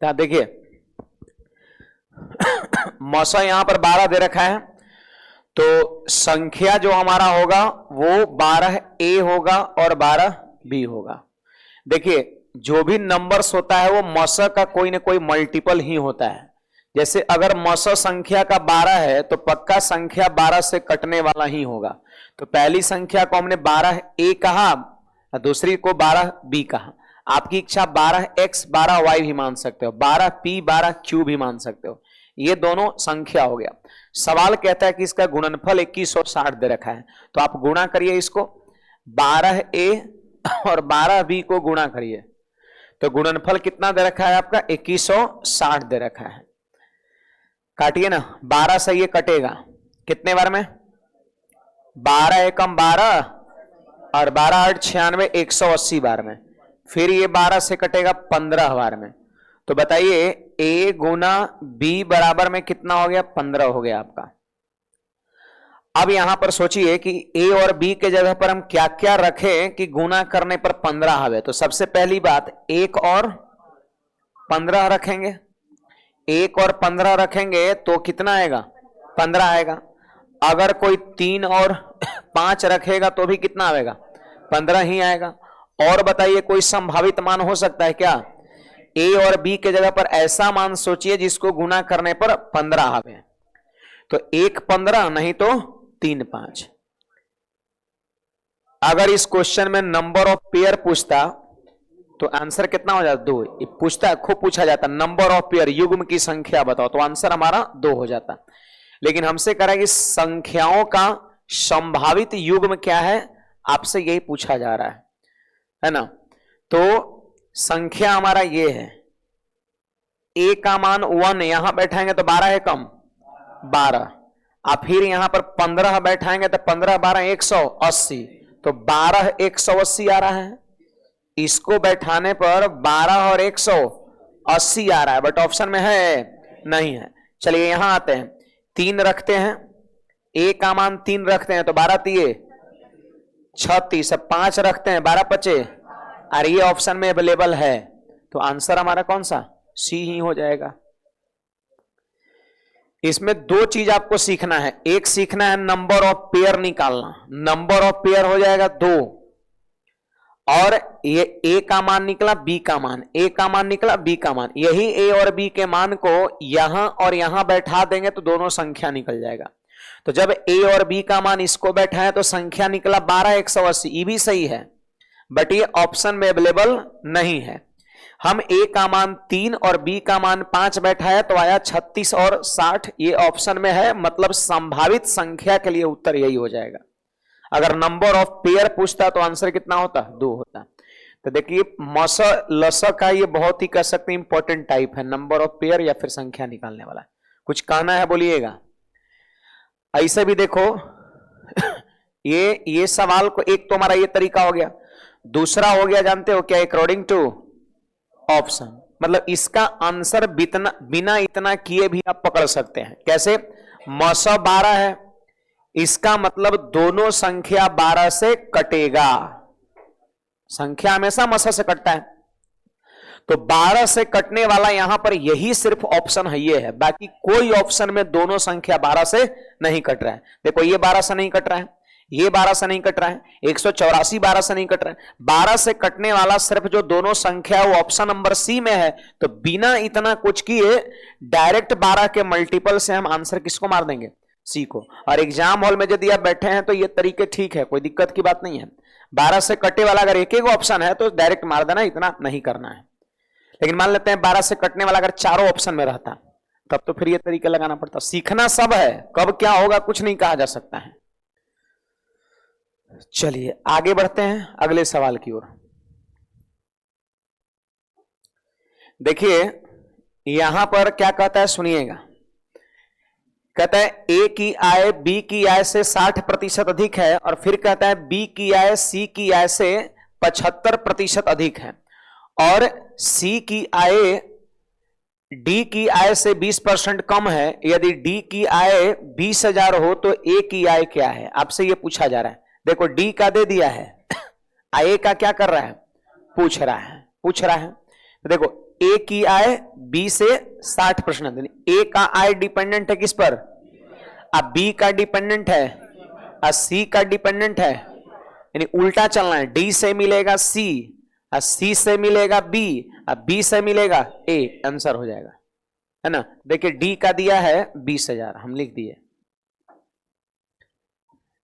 तो देखिए मौसा यहां पर 12 दे रखा है, तो संख्या जो हमारा होगा वो 12A होगा और 12B होगा। देखिए जो भी नंबर्स होता है वो मौसा का कोई ना कोई मल्टीपल ही होता है। जैसे अगर मौसा संख्या का 12 है तो पक्का संख्या 12 से कटने वाला ही होगा। तो पहली संख्या को हमने 12A कहा, दूसरी को 12B कहा। आपकी इच्छा 12x 12y भी मान सकते हो, 12p 12q भी मान सकते हो। ये दोनों संख्या हो गया। सवाल कहता है कि इसका गुणनफल 2160 दे रखा है, तो आप गुणा करिए इसको, 12a और 12b को गुणा करिए, तो गुणनफल कितना दे रखा है आपका 2160 दे रखा है। काटिए ना, 12 से ये कटेगा कितने बार में, 12 एकम 12 और 12 8 96 180 बार में। फिर ये 12 से कटेगा 15 बार में। तो बताइए a गुना b बराबर में कितना हो गया, 15 हो गया आपका। अब यहां पर सोचिए कि a और b के जगह पर हम क्या क्या रखें कि गुना करने पर 15 आवे। तो सबसे पहली बात 1 और 15 रखेंगे, 1 और 15 रखेंगे तो कितना आएगा, 15 आएगा। अगर कोई 3 और 5 रखेगा तो भी कितना आएगा, 15 ही आएगा। और बताइए कोई संभावित मान हो सकता है क्या, a और b के जगह पर ऐसा मान सोचिए जिसको गुना करने पर 15 आवे। तो 1 15 नहीं तो 3 5। अगर इस क्वेश्चन में नंबर ऑफ पेयर पूछता तो आंसर कितना हो जाता, 2। पूछता, खूब पूछा जाता नंबर ऑफ पेयर, युग्म की संख्या बताओ, तो आंसर हमारा 2 हो जाता। लेकिन हमसे कह रहा है कि संख्याओं का संभावित युग्म क्या है, आपसे यही पूछा जा रहा है ना। तो संख्या हमारा ये है, a का मान 1 यहां बैठाएंगे तो 12 है कम 12, आप फिर यहां पर 15 बैठाएंगे तो 15 12 180, तो 12 180 आ रहा है। इसको बैठाने पर 12 और 180 आ रहा है, बट ऑप्शन में है नहीं है। चलिए यहां आते हैं, 3 रखते हैं, a का मान 3 रखते हैं तो 12 3 36, 5 रखते हैं 12 5, और ये ऑप्शन में अवेलेबल है, तो आंसर हमारा कौन सा, सी ही हो जाएगा। इसमें 2 चीज आपको सीखना है, एक सीखना है नंबर ऑफ पेयर निकालना, नंबर ऑफ पेयर हो जाएगा 2, और ये a का मान निकला, b का मान, a का मान निकला, b का मान, यही a और b के मान को यहां और यहां बैठा देंगे तो दोनों संख्या निकल जाएगा। तो जब a और b का मान इसको बैठाए तो संख्या निकला 12 180, ये भी सही है, बट ये ऑप्शन में अवेलेबल नहीं है। हम a का मान 3 और b का मान 5 बैठाया तो आया 36 और 60, ये ऑप्शन में है, मतलब संभावित संख्या के लिए उत्तर यही हो जाएगा। अगर नंबर ऑफ पेयर पूछता तो आंसर कितना होता, 2 होता। तो देखिए मस लस का ये बहुत ही कह सकते हैं इंपॉर्टेंट टाइप है, नंबर ऑफ पेयर या फिर संख्या निकालने वाला। कुछ कहना है बोलिएगा। ऐसे भी देखो ये सवाल को, एक तो हमारा ये तरीका हो गया, दूसरा हो गया जानते हो क्या, अकॉर्डिंग टू ऑप्शन, मतलब इसका आंसर बिना इतना किए भी आप पकड़ सकते हैं। कैसे, मौसा 12 है, इसका मतलब दोनों संख्या 12 से कटेगा, संख्या हमेशा मौसा से कटता है, तो 12 से कटने वाला यहां पर यही सिर्फ ऑप्शन है, ये है, बाकी कोई ऑप्शन में दोनों संख्या 12 से नहीं कट रहा है। देखो ये 12 से नहीं कट रहा है, ये 12 से नहीं कट रहा है, 184 12 से नहीं कट रहा है, 12 से कटने वाला सिर्फ जो दोनों संख्या वो ऑप्शन नंबर सी में है। तो बिना इतना कुछ किए डायरेक्ट 12 के मल्टीपल से हम आंसर किसको मार देंगे, सी को। और एग्जाम हॉल में यदि आप बैठे हैं तो ये तरीके ठीक है, कोई दिक्कत की बात नहीं है। 12 से कटे वाला अगर एक ऑप्शन है तो डायरेक्ट मार देना, इतना नहीं करना है। लेकिन मान लेते हैं 12 से कटने वाला अगर चारों ऑप्शन में रहता तब तो फिर ये तरीका लगाना पड़ता। सीखना सब है, कब क्या होगा कुछ नहीं कहा जा सकता है। चलिए आगे बढ़ते हैं अगले सवाल की ओर। देखिए यहां पर क्या कहता है, सुनिएगा। कहता है ए की आय बी की आय से 60% अधिक है, और फिर कहता है बी की आय सी की आय से 75% अधिक है, और सी की आय डी की आय से 20% कम है। यदि डी की आय 20,000 हो तो ए की आय क्या है, आपसे ये पूछा जा रहा है। देखो डी का दे दिया है, ए का क्या कर रहा है, पूछ रहा है। तो देखो ए की आय बी से 60%, ए का आय डिपेंडेंट है किस पर, अब बी का डिपेंडेंट है, अब सी का डिपेंडेंट है, यानी उल्टा चलना है, डी से मिलेगा सी, और सी से मिलेगा बी, अब बी से मिलेगा ए, आंसर हो जाएगा, है ना। देखिए डी का दिया है 20,000, हम लिख दिए,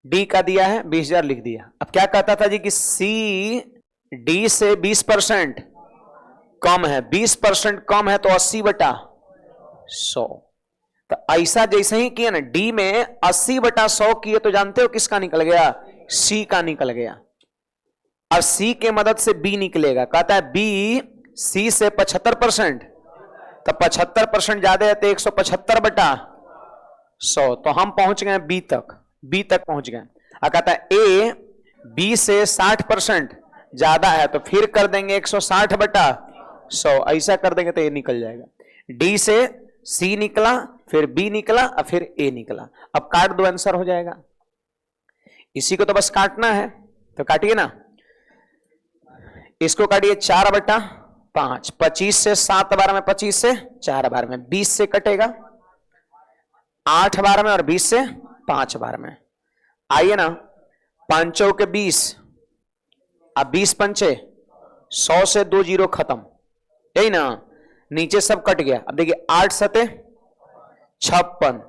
डी का दिया है 20,000 लिख दिया। अब क्या कहता था जी कि सी डी से 20% कम है, 20% कम है तो 80/100, तो ऐसा जैसे ही किया ना, डी में 80/100 किए तो जानते हो किसका निकल गया, सी का निकल गया। अब सी के मदद से बी निकलेगा, कहता है बी सी से 75%, तो 75% ज्यादा है तो 175/100, तो हम पहुंच गए बी तक, बी तक पहुंच गए। अब कहता है ए बी से 60% ज्यादा है तो फिर कर देंगे 160/100, ऐसा कर देंगे तो ए निकल जाएगा। डी से सी निकला, फिर बी निकला और फिर ए निकला, अब काट दो, आंसर हो जाएगा। इसी को तो बस काटना है, तो काटिए ना, इसको काटिए 4/5, 25 से 7 बार में, 25 से 4 बार में, 20 से कटेगा 8 बार में और 20 से 5 बार में। आइए ना, 5 चौके 20, अब 20 पंचे 100 से 2 जीरो खत्म, यही ना, नीचे सब कट गया। अब देखिए 8 सते 56,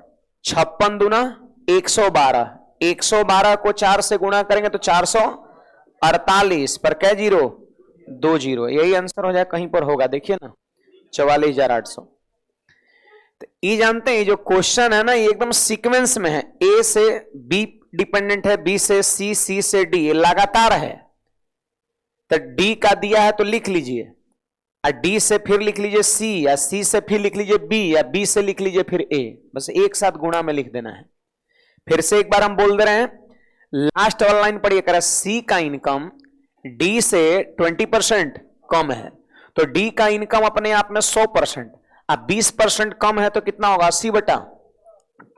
56 दूना 112, 112 को 4 से गुणा करेंगे तो 448, पर क्या जीरो, 2 जीरो, यही आंसर हो जाए, कहीं पर होगा, देखिए ना 44,800। तो ये जानते हैं, ये जो क्वेश्चन है ना, ये एकदम सीक्वेंस में है, ए से बी डिपेंडेंट है, बी से सी, सी से डी, ये लगातार है। तो डी का दिया है तो लिख लीजिए, और डी से फिर लिख लीजिए सी, या सी से फिर लिख लीजिए बी, या बी से लिख लीजिए फिर ए, बस एक साथ गुणा में लिख देना है। फिर से एक बार हम बोल दे रहे हैं, लास्ट वाला लाइन पढ़िए, कह रहा है सी का इनकम डी से 20% कम है, तो डी का इनकम अपने आप में 100%, अब 20% कम है तो कितना होगा, 80/,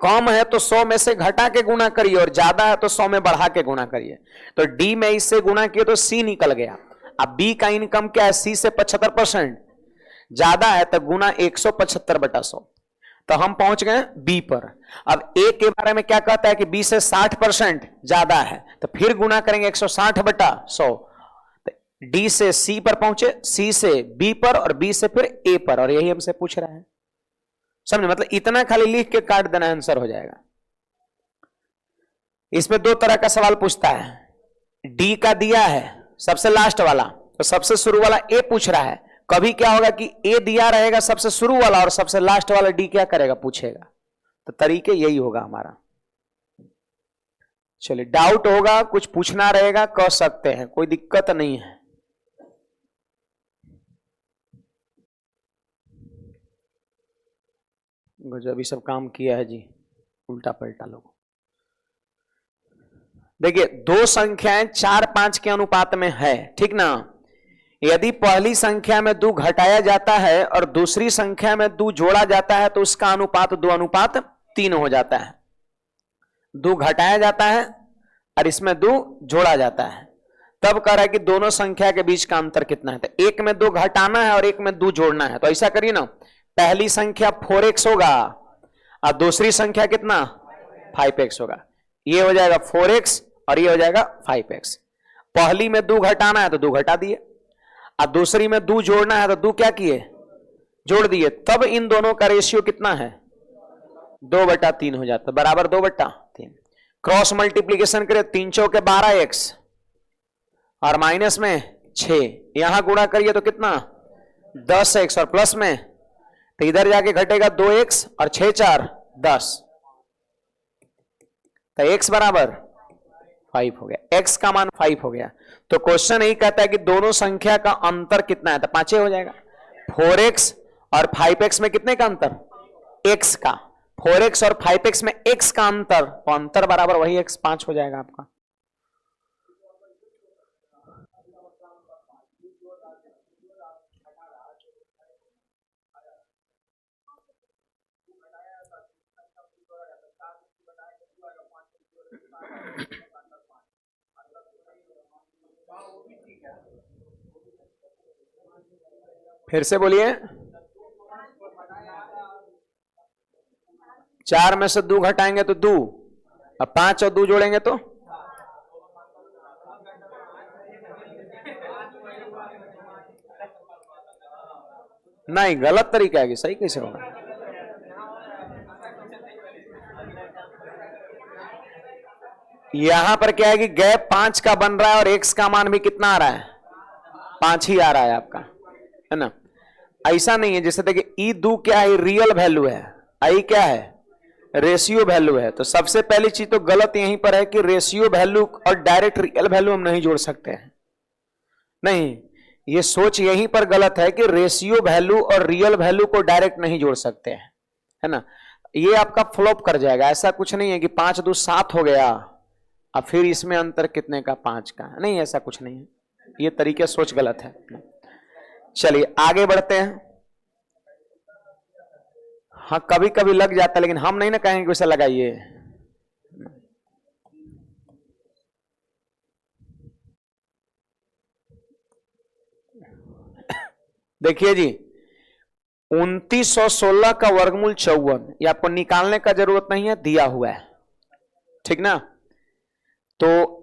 कम है तो 100 में से घटा के गुणा करिए, और ज्यादा है तो 100 में बढ़ा के गुणा करिए, तो डी में इससे गुणा किए तो सी निकल गया। अब बी का इनकम क्या है, सी से 75% ज्यादा है तो गुना 175/100, तो हम पहुंच गए बी पर। अब ए के बारे में क्या कहता है कि बी से 60% ज्यादा है, तो फिर गुना करेंगे 160/100, डी से सी पर पहुंचे, सी से बी पर, और बी से फिर ए पर, और यही हमसे पूछ रहा है, समझे, मतलब इतना खाली लिख के काट देना, आंसर हो जाएगा। इसमें 2 तरह का सवाल पूछता है, डी का दिया है सबसे लास्ट वाला, तो सबसे शुरू वाला ए पूछ रहा है, कभी क्या होगा कि ए दिया रहेगा सबसे शुरू वाला, और सबसे लास्ट वाला डी क्या करेगा, पूछेगा, तो तरीके यही होगा हमारा। चलिए, डाउट होगा, कुछ पूछना रहेगा, कह सकते हैं, कोई दिक्कत नहीं है। गजब ही सब काम किया है जी, उल्टा पलटा लोग। देखिए 2 संख्याएं 4, 5 के अनुपात में है, ठीक ना। यदि पहली संख्या में 2 घटाया जाता है और दूसरी संख्या में 2 जोड़ा जाता है तो उसका अनुपात 2:3 हो जाता है। 2 घटाया जाता है और इसमें 2 जोड़ा जाता है, तब कह रहा है कि दोनों संख्या के बीच का अंतर कितना है, तो एक में 2 घटाना है और एक में 2 जोड़ना है। तो ऐसा करिए ना, पहली संख्या 4x होगा और दूसरी संख्या कितना 5x होगा, ये हो जाएगा 4x और ये हो जाएगा 5x। पहली में 2 घटाना है तो 2 घटा दिए, और दूसरी में 2 जोड़ना है तो 2 क्या किए, जोड़ दिए, तब इन दोनों का रेशियो कितना है, 2/3 हो जाता है, बराबर 2/3। क्रॉस मल्टीप्लीकेशन करें, 3 चौके 12x और माइनस में 6, यहां गुणा करिए तो कितना 10x, और प्लस में तो इधर जाके घटेगा 2x और 6 4 10, तो x बराबर 5 हो गया, x का मान 5 हो गया। तो क्वेश्चन यही कहता है कि दोनों संख्या का अंतर कितना है, तो 5 हो जाएगा। 4x और 5x में कितने का अंतर, x का, 4x और 5x में x का अंतर, तो अंतर बराबर वही x, 5 हो जाएगा आपका। फिर से बोलिए। 4 में से 2 घटाएंगे तो 2, अब 5 और 2 जोड़ेंगे तो नहीं, गलत तरीका है कि सही कैसे होगा? यहां पर क्या है कि गैप 5 का बन रहा है और x का मान भी कितना आ रहा है? 5 ही आ रहा है आपका, है ना? ऐसा नहीं है, जैसे देखिए ई दू क्या है? रियल वैल्यू है, आई क्या है? रेशियो वैल्यू है। तो सबसे पहली चीज तो गलत यहीं पर है कि रेशियो वैल्यू और डायरेक्ट रियल वैल्यू हम नहीं जोड़ सकते हैं। नहीं, ये सोच यहीं पर गलत है कि रेशियो वैल्यू और रियल वैल्यू को डायरेक्ट नहीं जोड़ सकते हैं, है ना? ये आपका फ्लॉप कर जाएगा। ऐसा कुछ नहीं है कि 5 2 7 हो गया, अब फिर इसमें अंतर कितने का? 5 का। नहीं, ऐसा कुछ नहीं है, ये तरीके सोच गलत है। चलिए आगे बढ़ते हैं। हाँ, कभी कभी लग जाता है, लेकिन हम नहीं ना कहेंगे वैसे लगाइए। देखिए जी, 2916 का वर्गमूल 54, ये आपको निकालने का जरूरत नहीं है, दिया हुआ है, ठीक ना? तो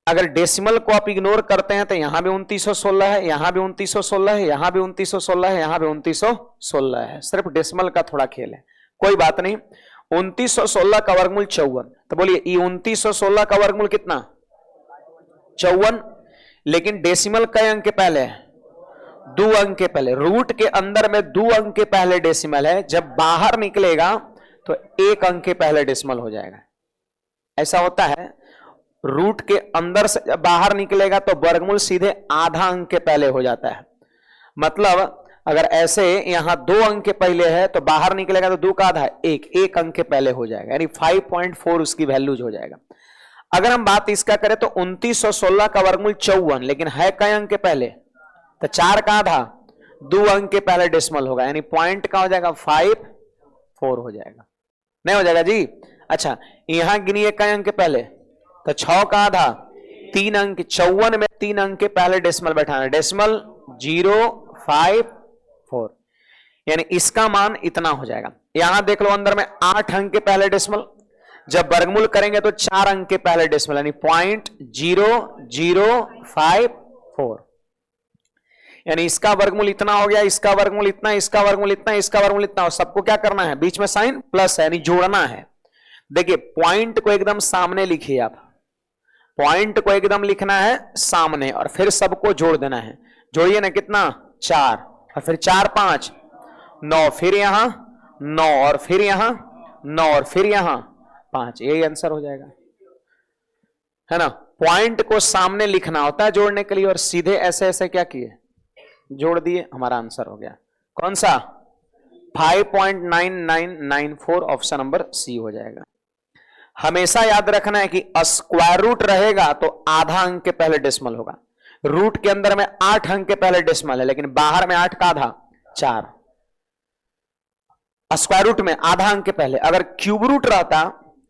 अगर डेसिमल को आप इग्नोर करते हैं तो यहां भी 2916 है, यहां भी 2916 है, यहां भी 2916 है, यहां भी 2916 है। सिर्फ डेसिमल का थोड़ा खेल है, कोई बात नहीं। 2916 का वर्गमूल 54, तो बोलिए ये 2916 का वर्गमूल कितना? 54। लेकिन डेसिमल कई अंक के पहले है? 2 अंक के पहले। रूट के अंदर में 2 अंक के पहले डेसिमल है, जब बाहर निकलेगा तो 1 अंक के पहले डेसिमल हो जाएगा। ऐसा होता है, रूट के अंदर से जब बाहर निकलेगा तो वर्गमूल सीधे आधा अंक के पहले हो जाता है। मतलब अगर ऐसे यहां 2 अंक के पहले है तो बाहर निकलेगा तो 2 का आधा 1 अंक के पहले हो जाएगा, यानी 5.4 उसकी वैल्यूज हो जाएगा। अगर हम बात इसका करें तो 2916 का वर्गमूल 54, लेकिन है कई अंक के पहले? तो 4 का आधा 2 अंक के पहले डेसिमल होगा, यानी पॉइंट का हो जाएगा 54 हो जाएगा। नहीं हो जाएगा जी? अच्छा, यहां गिनिए कई अंक के पहले? तो 6 का आधा 3 अंक, 54 में 3 अंक के पहले डेसिमल बैठाना, डेसिमल 054, यानी इसका मान इतना हो जाएगा। यहां देख लो अंदर में 8 अंक के पहले डेसिमल, जब वर्गमूल करेंगे तो 4 अंक के पहले डेसिमल, यानी 0.0054, यानी इसका वर्गमूल इतना हो गया, इसका वर्गमूल इतना, इसका वर्गमूल इतना, इसका वर्गमूल इतना, और सबको क्या करना है? बीच में साइन प्लस है, यानी जोड़ना है। देखिए पॉइंट को एकदम सामने लिखिए आप, पॉइंट को एकदम लिखना है सामने और फिर सबको जोड़ देना है। जोड़िए ना, कितना? 4, और फिर 4 5 9, फिर यहां 9, और फिर यहां 9, और फिर यहां 5, यही आंसर हो जाएगा, है ना? पॉइंट को सामने लिखना होता है जोड़ने के लिए, और सीधे ऐसे ऐसे क्या किए? जोड़ दिए, हमारा आंसर हो गया। कौन सा? 5.9994, ऑप्शन नंबर सी हो जाएगा। हमेशा याद रखना है कि स्क्वायर रूट रहेगा तो आधा अंक के पहले डेसिमल होगा। रूट के अंदर में 8 अंक के पहले डेसिमल है, लेकिन बाहर में 8 का आधा 4। स्क्वायर रूट में आधा अंक के पहले। अगर क्यूब रूट रहता,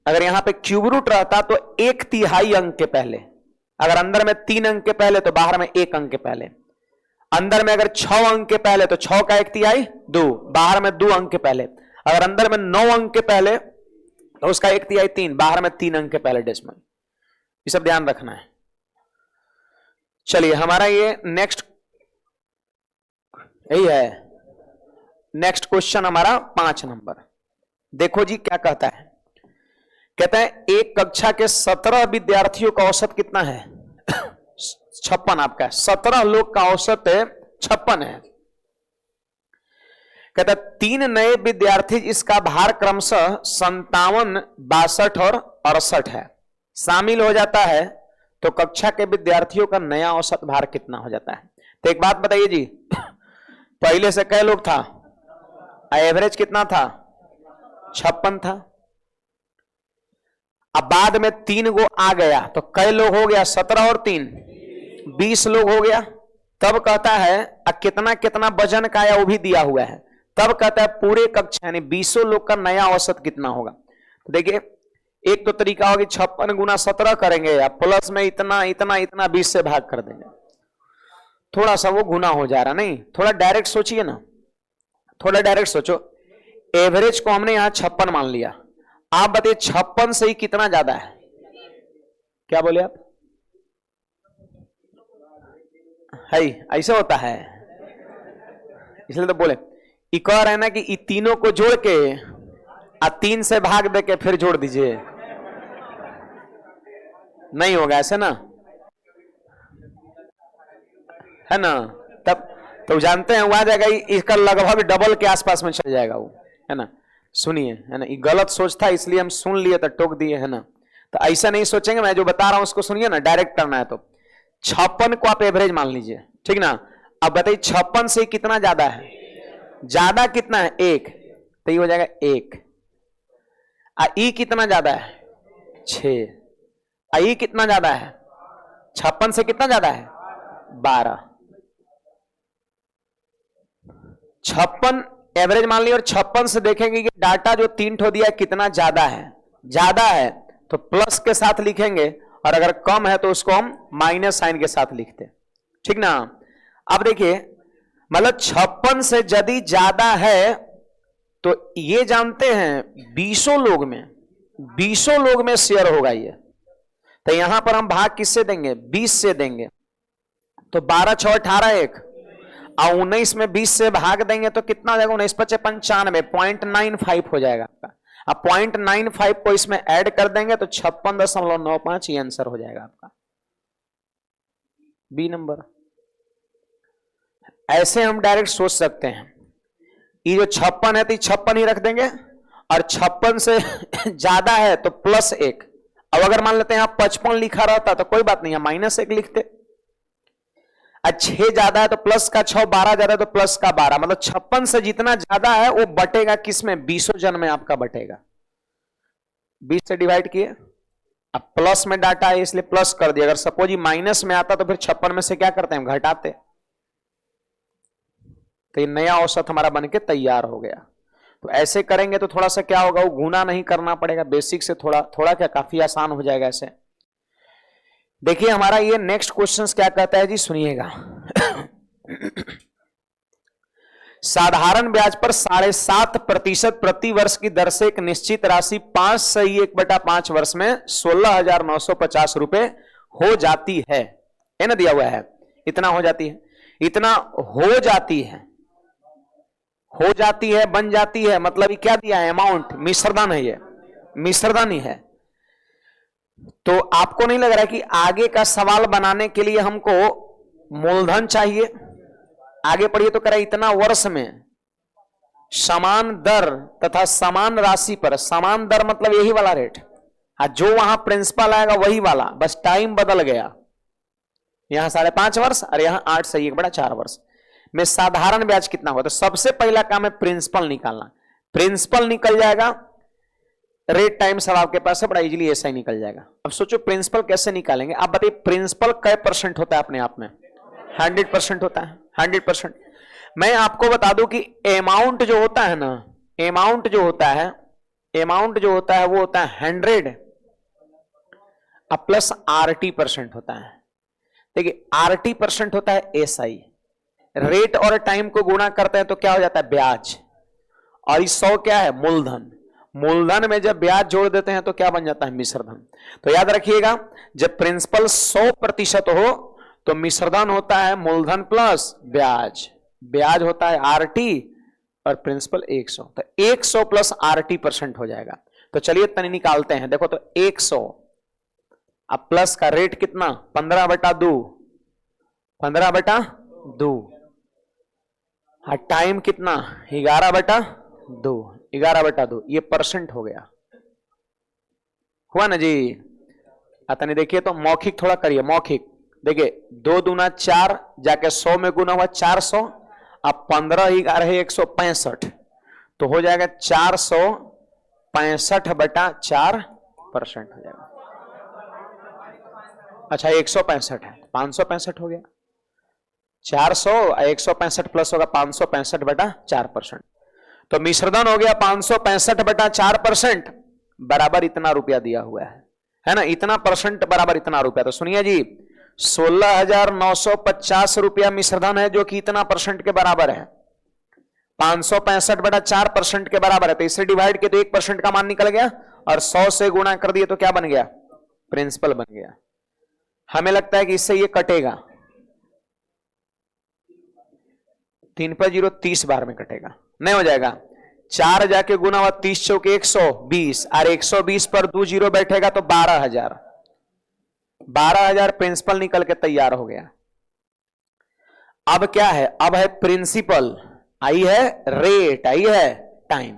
अगर यहां पे क्यूब रूट रहता तो 1/3 अंक के पहले। अगर अंदर में 3 अंक के पहले तो बाहर में 1 अंक के पहले। अंदर में अगर 6 अंक के पहले तो 6 का 1/3 2, बाहर में 2 अंक के पहले। अगर अंदर में 9 अंक के पहले तो उसका 1/3 3, बाहर में 3 अंक के पहले डेसिमल। ये सब ध्यान रखना है। चलिए हमारा ये नेक्स्ट यही है, नेक्स्ट क्वेश्चन हमारा 5 नंबर। देखो जी क्या कहता है, कहता है एक कक्षा के 17 विद्यार्थियों का औसत कितना है? 56 आपका है। 17 लोग का औसत 56 है। कहता 3 नए विद्यार्थी, इसका भार क्रमशः 57, 62 और 68 है, शामिल हो जाता है, तो कक्षा के विद्यार्थियों का नया औसत भार कितना हो जाता है? तो एक बात बताइए जी, पहले से कै लोग था? एवरेज कितना था? 56 था। अब बाद में 3 गो आ गया तो कै लोग हो गया? 17 और 3 20 लोग हो गया। तब कहता है कितना कितना वजन का आया वो भी दिया हुआ है। तब कहता है पूरे कक्षा यानी 20 लोग का नया औसत कितना होगा? तो देखिए एक तो तरीका होगा 56 गुना 17 करेंगे या प्लस में इतना इतना इतना 20 से भाग कर देंगे। थोड़ा सा वो गुना हो जा रहा, नहीं थोड़ा डायरेक्ट सोचिए ना, थोड़ा डायरेक्ट सोचो। एवरेज को हमने यहां 56 मान लिया, आप बताइए 56 से ही कितना ज्यादा है? क्या बोले आप? है ऐसे होता है, इसलिए तो बोले कह रहे हैं ना कि इन तीनों को जोड़ के 3 से भाग दे के फिर जोड़ दीजिए, नहीं होगा ऐसे ना, है ना? तब तो जानते हैं वहां जाएगा इसका लगभग डबल के आसपास में चल जाएगा वो, है ना? सुनिए, है ना, ये गलत सोचता है इसलिए हम सुन लिए तो टोक दिए, है ना? तो ऐसा नहीं सोचेंगे, मैं जो बता रहा हूं उसको सुनिए ना, डायरेक्ट करना है तो 56 को आप एवरेज मान लीजिए, ठीक ना? अब बताइए 56 से कितना ज्यादा है? ज्यादा कितना है? 1, तो ये हो जाएगा 1। ई कितना ज्यादा है? 6। ई कितना ज्यादा है? 56 से कितना ज्यादा है? 12। 56 एवरेज मान लिया और 56 से देखेंगे कि डाटा जो 3 ठो दिया कितना ज्यादा है। ज्यादा है तो प्लस के साथ लिखेंगे और अगर कम है तो उसको हम माइनस साइन के साथ लिखते, ठीक ना? अब देखिए मतलब 56 से यदि ज्यादा है तो ये जानते हैं 20 लोग में शेयर होगा ये, तो यहां पर हम भाग किससे देंगे? 20 से देंगे, तो 12 6 18 1 और 19 में 20 से भाग देंगे तो कितना हो जाएगा? 19 5 95, 0.95 हो जाएगा आपका। अब 0.95 को इसमें ऐड कर देंगे तो 56.95 ये आंसर हो जाएगा आपका, बी नंबर। ऐसे हम डायरेक्ट सोच सकते हैं, ये जो 56 है तो 56 ही रख देंगे और 56 से ज्यादा है तो +1। अब अगर मान लेते हैं यहां 55 लिखा रहता तो कोई बात नहीं, -1 लिखते। 6 ज्यादा है तो प्लस का 6, 12 ज्यादा है तो प्लस का 12, मतलब 56 से जितना ज्यादा है वो बटेगा किसमें? 20 जन में आपका बटेगा। 20 से डिवाइड किए, अब प्लस में डाटा है इसलिए प्लस कर दिया। अगर सपोज ये माइनस में आता तो फिर 56 में से क्या करते हैं? घटाते। तो ये नया औसत हमारा बनके तैयार हो गया। तो ऐसे करेंगे तो थोड़ा सा क्या होगा, वो गुना नहीं करना पड़ेगा, बेसिक से थोड़ा थोड़ा क्या काफी आसान हो जाएगा ऐसे। देखिए हमारा ये नेक्स्ट क्वेश्चन क्या कहता है जी, सुनिएगा। साधारण ब्याज पर 7.5% प्रति वर्ष की दर से एक निश्चित राशि 5 सही 1/5 वर्ष में 16,950 रुपए हो जाती है ना? दिया हुआ है इतना हो जाती है, इतना हो जाती है, हो जाती है, बन जाती है, मतलब ये क्या दिया है? अमाउंट, मिश्रधन है, ये मिश्रधन ही है। तो आपको नहीं लग रहा है कि आगे का सवाल बनाने के लिए हमको मूलधन चाहिए? आगे पढ़िए तो कह रहा है इतना वर्ष में समान दर तथा समान राशि पर, समान दर मतलब यही वाला रेट, जो वहां प्रिंसिपल आएगा वही वाला, बस टाइम बदल गया, यहां 5.5 वर्ष और यहां 8 सही 1/4 वर्ष में साधारण ब्याज कितना होगा। तो सबसे पहला काम है प्रिंसिपल निकालना। प्रिंसिपल निकल जाएगा, रेट टाइम सब आपके पास है, बड़ा इजीली ऐसा ही निकल जाएगा। अब सोचो प्रिंसिपल कैसे निकालेंगे। आप बताइए प्रिंसिपल कै % होता है अपने आप में? 100% होता है, 100%। मैं आपको बता दूं कि अमाउंट जो होता है ना, अमाउंट जो होता है वो होता है 100 प्लस RT% होता है। देखिए RT% होता है SI, रेट और टाइम को गुणा करते हैं तो क्या हो जाता है? ब्याज। और इस 100 क्या है? मूलधन। मूलधन में जब ब्याज जोड़ देते हैं तो क्या बन जाता है? मिश्रधन। तो याद रखिएगा जब प्रिंसिपल 100% हो तो मिश्रधन होता है मूलधन प्लस ब्याज, ब्याज होता है RT और प्रिंसिपल 100, तो 100 प्लस RT% हो जाएगा। तो चलिए तनी निकालते हैं। देखो तो 100 अब प्लस का रेट कितना? 15/2, 15/2, हाँ टाइम कितना? 11/2, 11/2, ये % हो गया, हुआ ना जी? आता नहीं, देखिए तो मौखिक थोड़ा करिए, मौखिक। देखिए 2 दूना 4 जाके 100 में गुना हुआ 400, अब 15 11 165, तो हो जाएगा 465/4% हो जाएगा। अच्छा 165 है, 565 हो गया। 400 165 प्लस होगा 565/4%, तो मिश्रधन हो गया 565/4% बराबर इतना रुपया दिया हुआ है ना? इतना % बराबर इतना रुपया। तो सुनिए जी 16,950 रुपया मिश्रधन है, जो कि इतना परसेंट के बराबर है, 565/4% के बराबर है। तो इसे डिवाइड किया तो 1% का मान निकल गया, और 100 से गुणा कर दिए तो क्या बन गया, प्रिंसिपल बन गया। हमें लगता है कि इससे ये कटेगा, 3 पर 0 30 बार में कटेगा, नहीं हो जाएगा। 4 जाके गुना हुआ 30 चौके 120, और 120 पर 2 0 बैठेगा तो 12,000, 12,000 प्रिंसिपल निकल के तैयार हो गया। अब क्या है, अब है प्रिंसिपल, आई है रेट, आई है टाइम।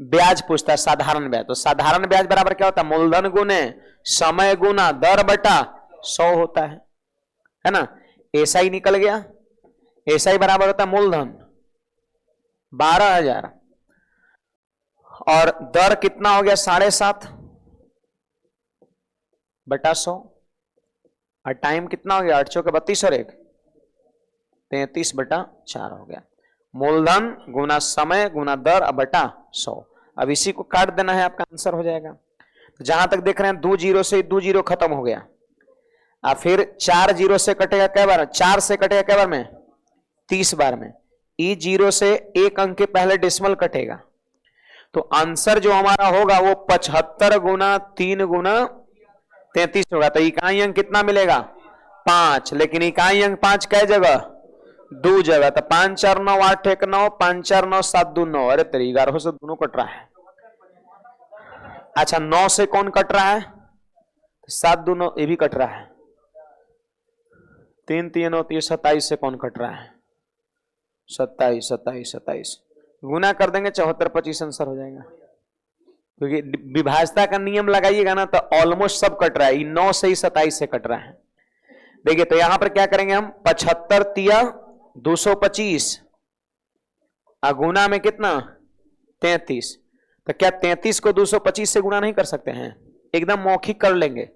ब्याज पूछता है साधारण ब्याज, तो साधारण ब्याज बराबर क्या होता है, मूलधन गुने समय गुना दर बटा 100 होता है ना। एसआई निकल गया, एसआई बराबर होता है मूलधन 12,000 और दर कितना हो गया 7.5 बटा 100, और टाइम कितना हो गया 8 चौके 32 और 1 33/4 हो गया। मूलधन गुना समय गुना दर बटा 100। अब इसी को काट देना है, आपका आंसर हो जाएगा। तो जहां तक देख रहे हैं 2 0 से 2 0 खत्म हो गया, और फिर 4 0 से कटेगा कै बार, 4 से कटेगा कै बार में, 30 बार में। ई 0 से एक अंक के पहले डेसिमल कटेगा, तो आंसर जो हमारा होगा वो 75 गुना 3 गुना 33 होगा। तो इकाई अंक कितना मिलेगा 5, लेकिन इकाई अंक 5 कै जगह, 2 जगह। तो 5 4 9 8 1 9, 5 4 9 7 2 9, अरे तेरी 11 से दोनों कट रहा है। अच्छा 9 से कौन कट रहा है, 7 2 9 ये भी कट रहा है। 3 3 9 27 से कौन कट रहा है, 27 27 27, गुना कर देंगे 74 25 आंसर हो जाएगा। क्योंकि विभाजता का नियम लगाइएगा ना तो ऑलमोस्ट सब कट रहा है, 9 से ही 27 से कट रहा है। देखिए तो यहां पर क्या करेंगे हम, 75 तिया 225, गुना में कितना 33। तो क्या 33 को 225 से गुना नहीं कर सकते हैं, एकदम मौखिक कर लेंगे।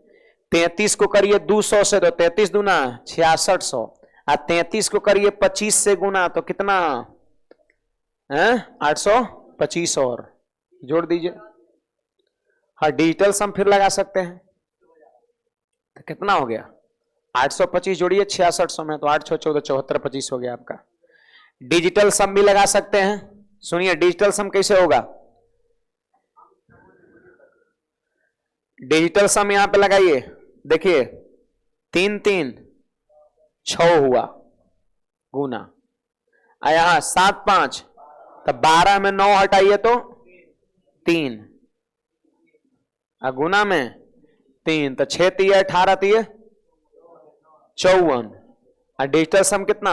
33 को करिए 200 से तो 33 दूना 6600, और 33 को करिए 25 से गुना तो कितना है 825, और जोड़ दीजिए। हाँ डिजिटल सम फिर लगा सकते हैं, तो कितना हो गया 825 जोड़िए 6600 में, तो 8 6 14 74 25 हो गया आपका। डिजिटल सम भी लगा सकते हैं, सुनिए डिजिटल सम कैसे होगा। डिजिटल सम यहां पे लगाइए, देखिए 3 3 6 हुआ गुना, यहां 7 5, तो 12 में 9 हटाइए तो 3, गुना में 3, तो 6 3 18 3 54, और डिजिटल सम कितना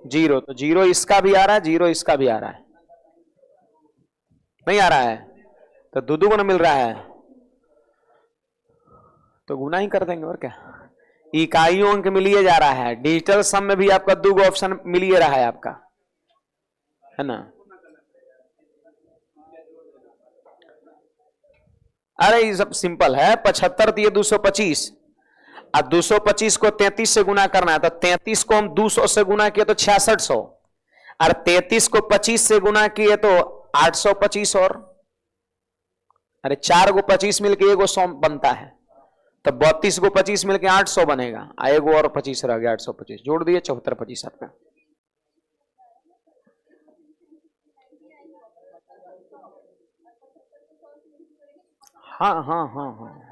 0, तो 0 इसका भी आ रहा है 0 इसका भी आ रहा है, नहीं आ रहा है तो दो गुना मिल रहा है, तो गुना ही कर देंगे और क्या। इकाइयों अंक मिलिए जा रहा है, डिजिटल सम में भी आपका 2 ऑप्शन मिलिए रहा है आपका, है ना। अरे ये सब सिंपल है, 75 दिए 225, और 225 को 33 से गुना करना है, तो 33 को हम 200 से गुना किए तो 6600, और 33 को 25 से गुना किए तो 825, और अरे 4 को 25 मिलके 1 100 बनता है, तो 32 को 25 मिलके 800 बनेगा, एगो और 25 रह गया 825, जोड़ दिए 74 25 आपका। हाँ हाँ हाँ हाँ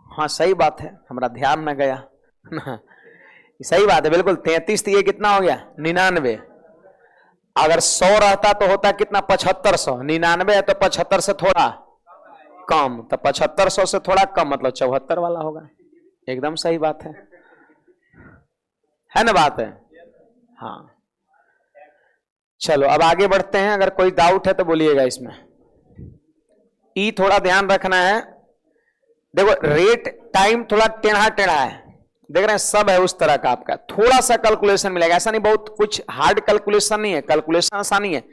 हाँ सही बात है, हमारा ध्यान न गया सही बात है बिल्कुल। 33 ये कितना हो गया 99, अगर 100 रहता तो होता कितना 7500, 99 है तो 75 से थोड़ा कम, तो 7500 से थोड़ा कम मतलब 74 वाला होगा, एकदम सही बात है ना बात है। हाँ चलो अब आगे बढ़ते हैं, अगर कोई डाउट है तो बोलिएगा इसमें। ई थोड़ा ध्यान रखना है, देखो रेट टाइम थोड़ा टेढ़ा टेढ़ा है, देख रहे हैं सब है उस तरह का, आपका थोड़ा सा कैलकुलेशन मिलेगा, ऐसा नहीं बहुत कुछ हार्ड कैलकुलेशन नहीं है, कैलकुलेशन आसानी है।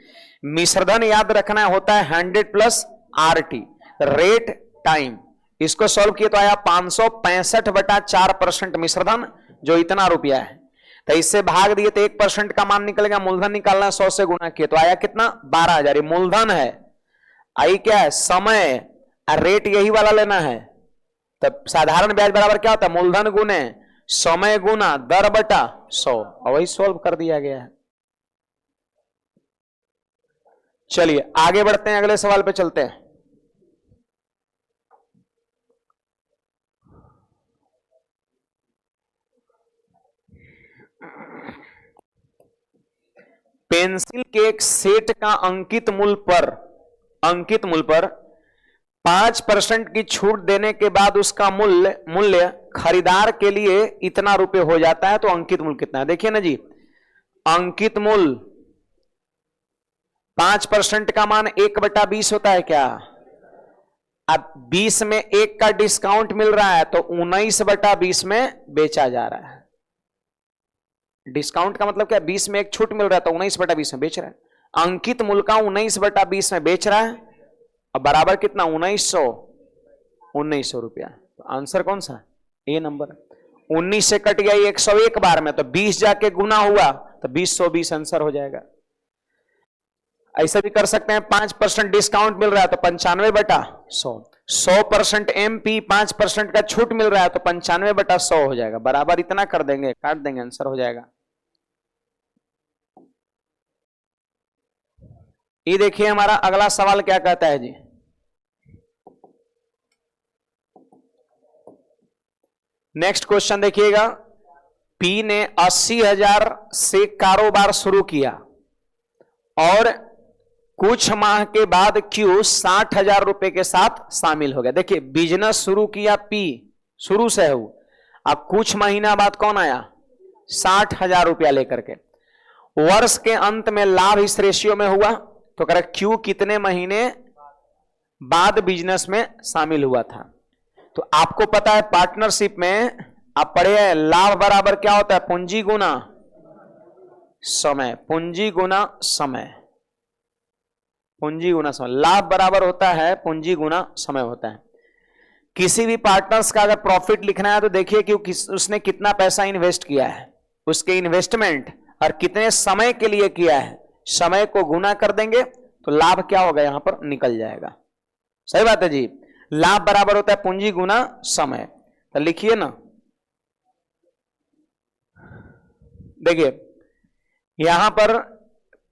मिश्रधन याद रखना होता है 100 + RT, रेट टाइम, इसको सॉल्व किए तो आया 565/4% मिश्रधन, जो इतना रुपया है, तो इससे भाग दिए तो 1% का मान निकलेगा। मूलधन निकालना 100 से गुना किए तो आया कितना 12,000, ये मूलधन है। आई क्या है समय, रेट यही वाला लेना है, तब साधारण ब्याज बराबर क्या होता है मूलधन गुने समय गुना दर बटा 100, और वही सॉल्व कर दिया गया है। चलिए आगे बढ़ते हैं, अगले सवाल पे चलते हैं। पेंसिल के एक सेट का अंकित मूल्य पर 5% की छूट देने के बाद उसका मूल्य खरीदार के लिए इतना रुपए हो जाता है, तो अंकित मूल्य कितना है? देखिए ना जी, अंकित मूल्य 5% का मान 1/20 होता है क्या? अब 20 में 1 का डिस्काउंट मिल रहा है, तो 19/20 में बेचा जा रहा है। डिस्काउंट का मतलब क्या? 20 में 1 छूट मिल रहा है, तो 19/20 में बेच रहा है। अंकित मूल्य का 19/20 में बेच रहा है, अब बराबर कितना? 1900 रुपया। तो आंसर कौन सा? ए नंबर। 19 से कट गया 101 बार में, तो 20 जाके गुना हुआ, तो 20 आंसर हो जाएगा। ऐसा भी कर सकते हैं, 5% डिस्काउंट मिल रहा है तो 95/100, 100% MP 5% का छूट मिल रहा है तो 95/100 हो जाएगा, बराबर इतना कर देंगे, काट देंगे, आंसर हो जाएगा। ये देखिए हमारा अगला सवाल क्या कहता है जी, नेक्स्ट क्वेश्चन देखिएगा। P ने 80,000 से कारोबार शुरू किया और कुछ माह के बाद Q 60,000 रुपए के साथ शामिल हो गया। देखिए बिजनेस शुरू किया P, शुरू से है वो, अब कुछ महीना बाद कौन आया? 60,000 रुपया लेकर के। वर्ष के अंत में लाभ इस रेशियो में हुआ, तो करेक्ट Q कितने महीने बाद बिजनेस में शामिल हुआ था? तो आपको पता है पार्टनरशिप में आप पढ़े हैं, लाभ बराबर क्या होता है? पूंजी गुना समय, पूंजी गुना समय, पूंजी गुना समय। लाभ बराबर होता है पूंजी गुना समय होता है। किसी भी पार्टनर्स का अगर प्रॉफिट लिखना है तो देखिए कि उसने कितना पैसा इन्वेस्ट किया है, उसके इन्वेस्टमेंट और कितने समय के लिए किया है, समय को गुना कर देंगे तो लाभ क्या होगा यहां पर निकल जाएगा। सही बात है जी, लाभ बराबर होता है पूंजी गुना समय। तो लिखिए ना, देखिए यहां पर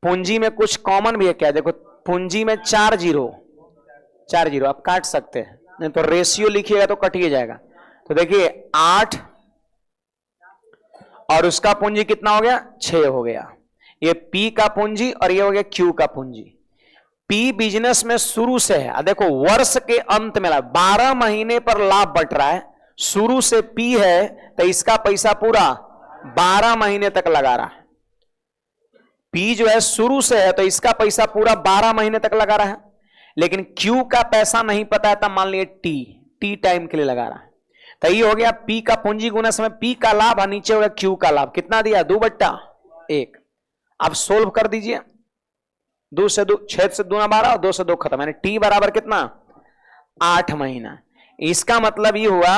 पूंजी में कुछ कॉमन भी है क्या? देखो पूंजी में 4 जीरो आप काट सकते हैं, नहीं तो रेशियो लिखिएगा तो कटिए जाएगा। तो देखिए 8 और उसका पूंजी कितना हो गया? 6 हो गया। ये P का पूंजी और ये हो गया Q का पूंजी। P बिजनेस में शुरू से है, देखो वर्ष के अंत में 12 महीने पर लाभ बट रहा है, शुरू से P है तो इसका पैसा पूरा 12 महीने तक लगा रहा है। P जो है शुरू से है तो इसका पैसा पूरा 12 महीने तक लगा रहा है, लेकिन Q का पैसा नहीं पता है, तब मान लिए T टाइम के लिए लगा रहा है। तो ये हो गया P का पूंजी गुना समय, P का लाभ और नीचे हो गया Q का लाभ। कितना दिया? 2/1। अब सोल्व कर दीजिए, 2 से 2, 6 से 2 12 और 2 से 2 खत्म, यानी T बराबर कितना? 8 महीना। इसका मतलब ये हुआ,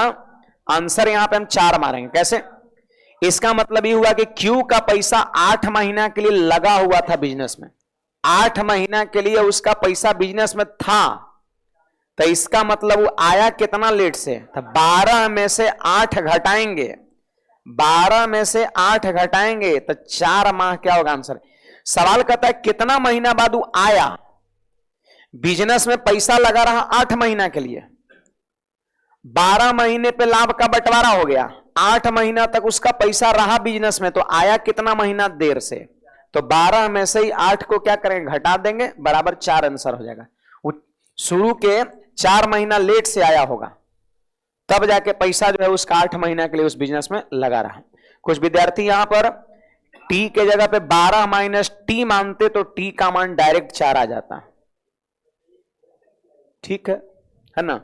आंसर यहां पे हम 4 मारेंगे। कैसे? इसका मतलब ये हुआ कि Q का पैसा 8 महीना के लिए लगा हुआ था बिजनेस में, 8 महीना के लिए उसका पैसा बिजनेस में था, तो इसका मतलब वो आया कितना लेट से? तो 12 में से 8 घटाएंगे, 12 में से 8 घटाएंगे तो 4 माह क्या होगा आंसर। सवाल कहता है कितना महीना बाद वो आया, बिजनेस में पैसा लगा रहा 8 महीना के लिए, 12 महीने पे लाभ का बंटवारा हो गया, 8 महीना तक उसका पैसा रहा बिजनेस में, तो आया कितना महीना देर से? तो 12 में से ही 8 को क्या करेंगे? घटा देंगे, बराबर 4 आंसर हो जाएगा। वो शुरू के 4 महीना लेट से आया होगा, तब जाके पैसा जो है उसका 8 महीना के लिए उस बिजनेस में लगा रहा। कुछ विद्यार्थी यहां पर T के जगह पे 12 माइनस T मानते तो T का मान डायरेक्ट 4 आ जाता। ठीक है ना?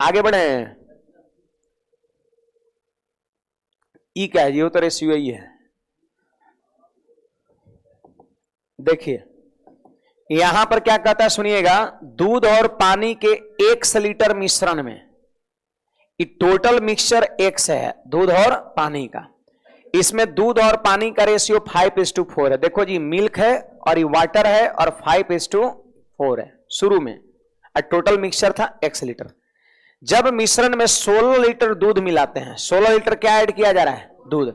आगे बढ़े। ई क्या है? ये तो रेशियो ही है। देखिए यहां पर क्या कहता है, सुनिएगा। दूध और पानी के 1 लीटर मिश्रण में, टोटल मिक्सचर X है, दूध और पानी का, इसमें दूध और पानी का रेशियो 5:4 है। देखो जी, मिल्क है और ये वाटर है और 5:4 है शुरू में, और टोटल मिक्सचर था X लीटर। जब मिश्रण में 16 लीटर दूध मिलाते हैं, 16 लीटर क्या ऐड किया जा रहा है? दूध।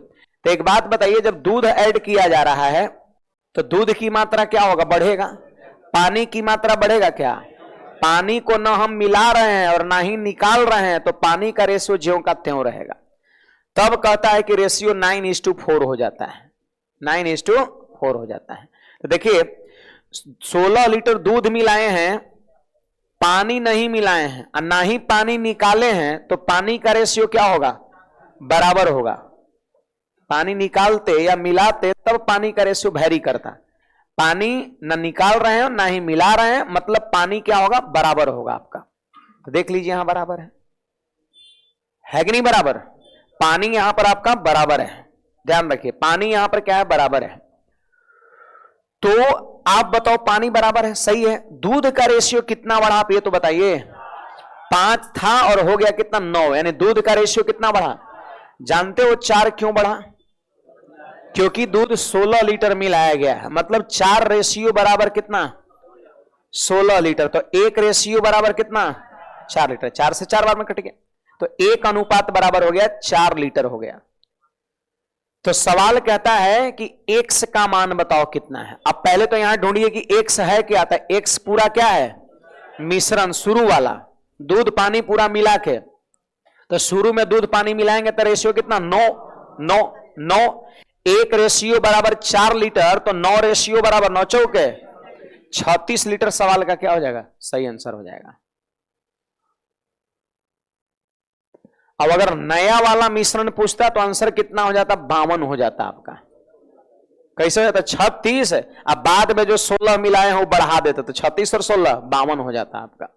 तो एक बात बताइए, जब दूध ऐड किया जा रहा है तो दूध की मात्रा क्या होगा? बढ़ेगा। पानी की मात्रा बढ़ेगा क्या? पानी को ना हम मिला रहे हैं और ना ही निकाल रहे हैं, तो पानी का रेशियो ज्यों का त्यों रहेगा। तब कहता है कि रेशियो 9:4 हो जाता है, 9:4 हो जाता है। तो देखिए 16 लीटर दूध मिलाए हैं, पानी नहीं मिलाए हैं और ना ही पानी निकाले हैं, तो पानी का रेशियो क्या होगा? बराबर होगा। पानी निकालते या मिलाते तब पानी का रेशियो वैरी करता। पानी न निकाल रहे हैं ना ही मिला रहे हैं, मतलब पानी क्या होगा? बराबर होगा आपका। तो देख लीजिए यहां बराबर है कि नहीं बराबर? पानी यहां पर आपका बराबर है, ध्यान रखिए पानी यहां पर क्या है? बराबर है। तो आप बताओ पानी बराबर है, सही है। दूध का रेशियो कितना बढ़ा आप ये तो बताइए। 5 था और हो गया कितना? 9, यानी दूध का रेशियो कितना बढ़ा? जानते हो 4 क्यों बढ़ा? क्योंकि दूध 16 लीटर मिलाया गया है, मतलब 4 रेशियो बराबर कितना? 16 लीटर। तो 1 रेशियो बराबर कितना? 4 लीटर। 4 से 4 बार में कट गया, तो 1 अनुपात बराबर हो गया 4 लीटर हो गया। तो सवाल कहता है कि x का मान बताओ कितना है। अब पहले तो यहां ढूंढिए कि x है क्या? था x पूरा क्या है? मिश्रण, शुरू वाला दूध पानी पूरा मिला के। तो शुरू में दूध पानी मिलाएंगे तो रेशियो कितना? 9। 1 रेशियो बराबर 4 लीटर, तो 9 रेशियो बराबर 9 चौके 36 लीटर। सवाल का क्या हो जाएगा? सही आंसर हो जाएगा। अब अगर नया वाला मिश्रण पूछता तो आंसर कितना हो जाता? 52 हो जाता आपका। कैसे हो जाता? 36। अब बाद में जो 16 मिलाए हैं वो बढ़ा देते, तो 36 और 16 52 हो जाता आपका।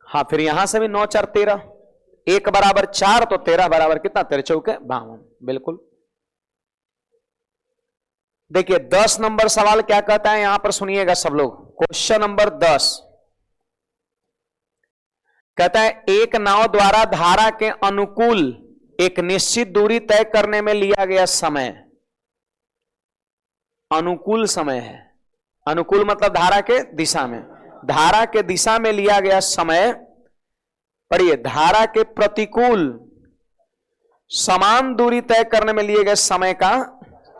हाँ, फिर यहां से भी 9 4 13, 1 बराबर 4, तो 13 बराबर कितना? 13 चौके 52। बिल्कुल। देखिए 10 नंबर सवाल क्या कहता है, यहां पर सुनिएगा सब लोग। क्वेश्चन नंबर 10 कहता है, एक नाव द्वारा धारा के अनुकूल एक निश्चित दूरी तय करने में लिया गया समय, अनुकूल समय है। अनुकूल मतलब धारा के दिशा में, धारा के दिशा में लिया गया समय, पढ़िए, धारा के प्रतिकूल समान दूरी तय करने में लिए गए समय का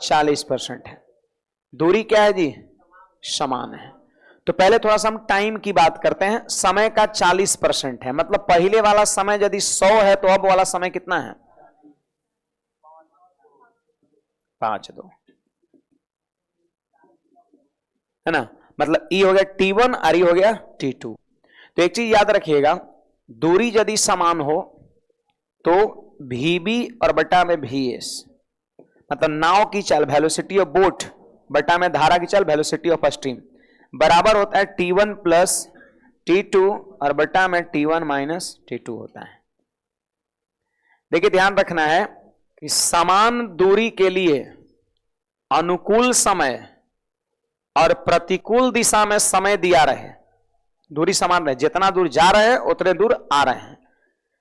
40% है। दूरी क्या है जी? समान है। तो पहले थोड़ा सा हम टाइम की बात करते हैं। समय का 40% है, मतलब पहले वाला समय यदि 100 है तो अब वाला समय कितना है? 5:2 है ना। मतलब ई हो गया T1 और ई हो गया T2। तो एक चीज याद रखिएगा, दूरी यदि समान हो तो VB और बटा में VS, मतलब नाव की चाल वेलोसिटी ऑफ बोट बटा में धारा की चाल वेलोसिटी ऑफ स्ट्रीम, बराबर होता है T1 प्लस T2 और बटा में T1 माइनस T2 होता है। देखिए ध्यान रखना है कि समान दूरी के लिए अनुकूल समय और प्रतिकूल दिशा में समय दिया रहे, दूरी समान रहे, जितना दूर जा रहे हैं उतने दूर आ रहे हैं,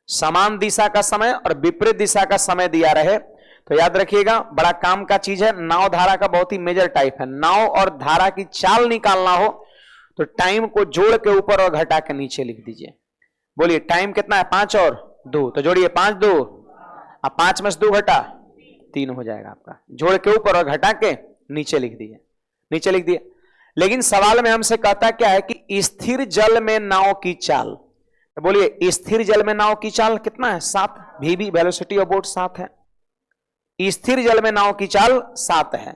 समान दिशा का समय और विपरीत दिशा का समय दिया रहे, तो याद रखिएगा बड़ा काम का चीज है। नाव धारा का बहुत ही मेजर टाइप है। नाव और धारा की चाल निकालना हो तो टाइम को जोड़ के ऊपर और घटा के नीचे लिख दीजिए। बोलिए टाइम कितना है? 5 और 2, तो जोड़िए 5 2, अब 5 में से 2 घटा 3 हो जाएगा आपका। जोड़ के ऊपर और घटा के नीचे लिख दीजिए, नीचे लिख दिए। लेकिन सवाल में हमसे कहता क्या है कि स्थिर जल में नाव की चाल, तो बोलिए स्थिर जल में नाव की चाल कितना है? 7। VB वेलोसिटी ऑफ बोट 7 है। स्थिर जल में नाव की चाल 7 है।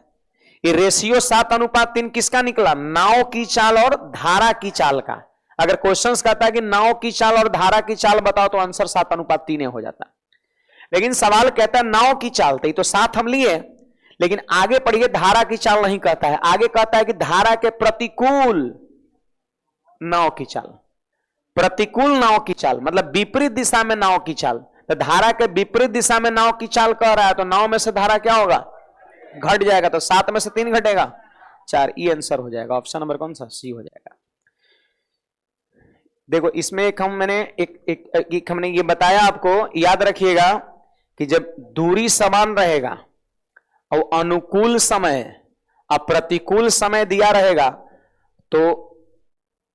ये रेशियो 7:3 किसका निकला? नाव की चाल और धारा की चाल का। अगर क्वेश्चंस कहता है कि नाव की चाल और धारा की चाल बताओ तो आंसर 7:3 हो जाता। लेकिन सवाल कहता है नाव की चाल, तो 7 हम लिए, लेकिन आगे पढ़िए धारा की चाल नहीं कहता है, आगे कहता है कि धारा के प्रतिकूल नाव की चाल। प्रतिकूल नाव की चाल मतलब विपरीत दिशा में नाव की चाल। तो धारा के विपरीत दिशा में नाव की चाल कह रहा है, तो नाव में से धारा क्या होगा? घट जाएगा। तो 7 में से 3 घटेगा 4। ई आंसर हो जाएगा। ऑप्शन नंबर कौन सा? सी हो जाएगा। देखो इसमें एक हमने ये बताया आपको, याद रखिएगा कि जब दूरी समान रहेगा और अनुकूल समय और प्रतिकूल समय दिया रहेगा तो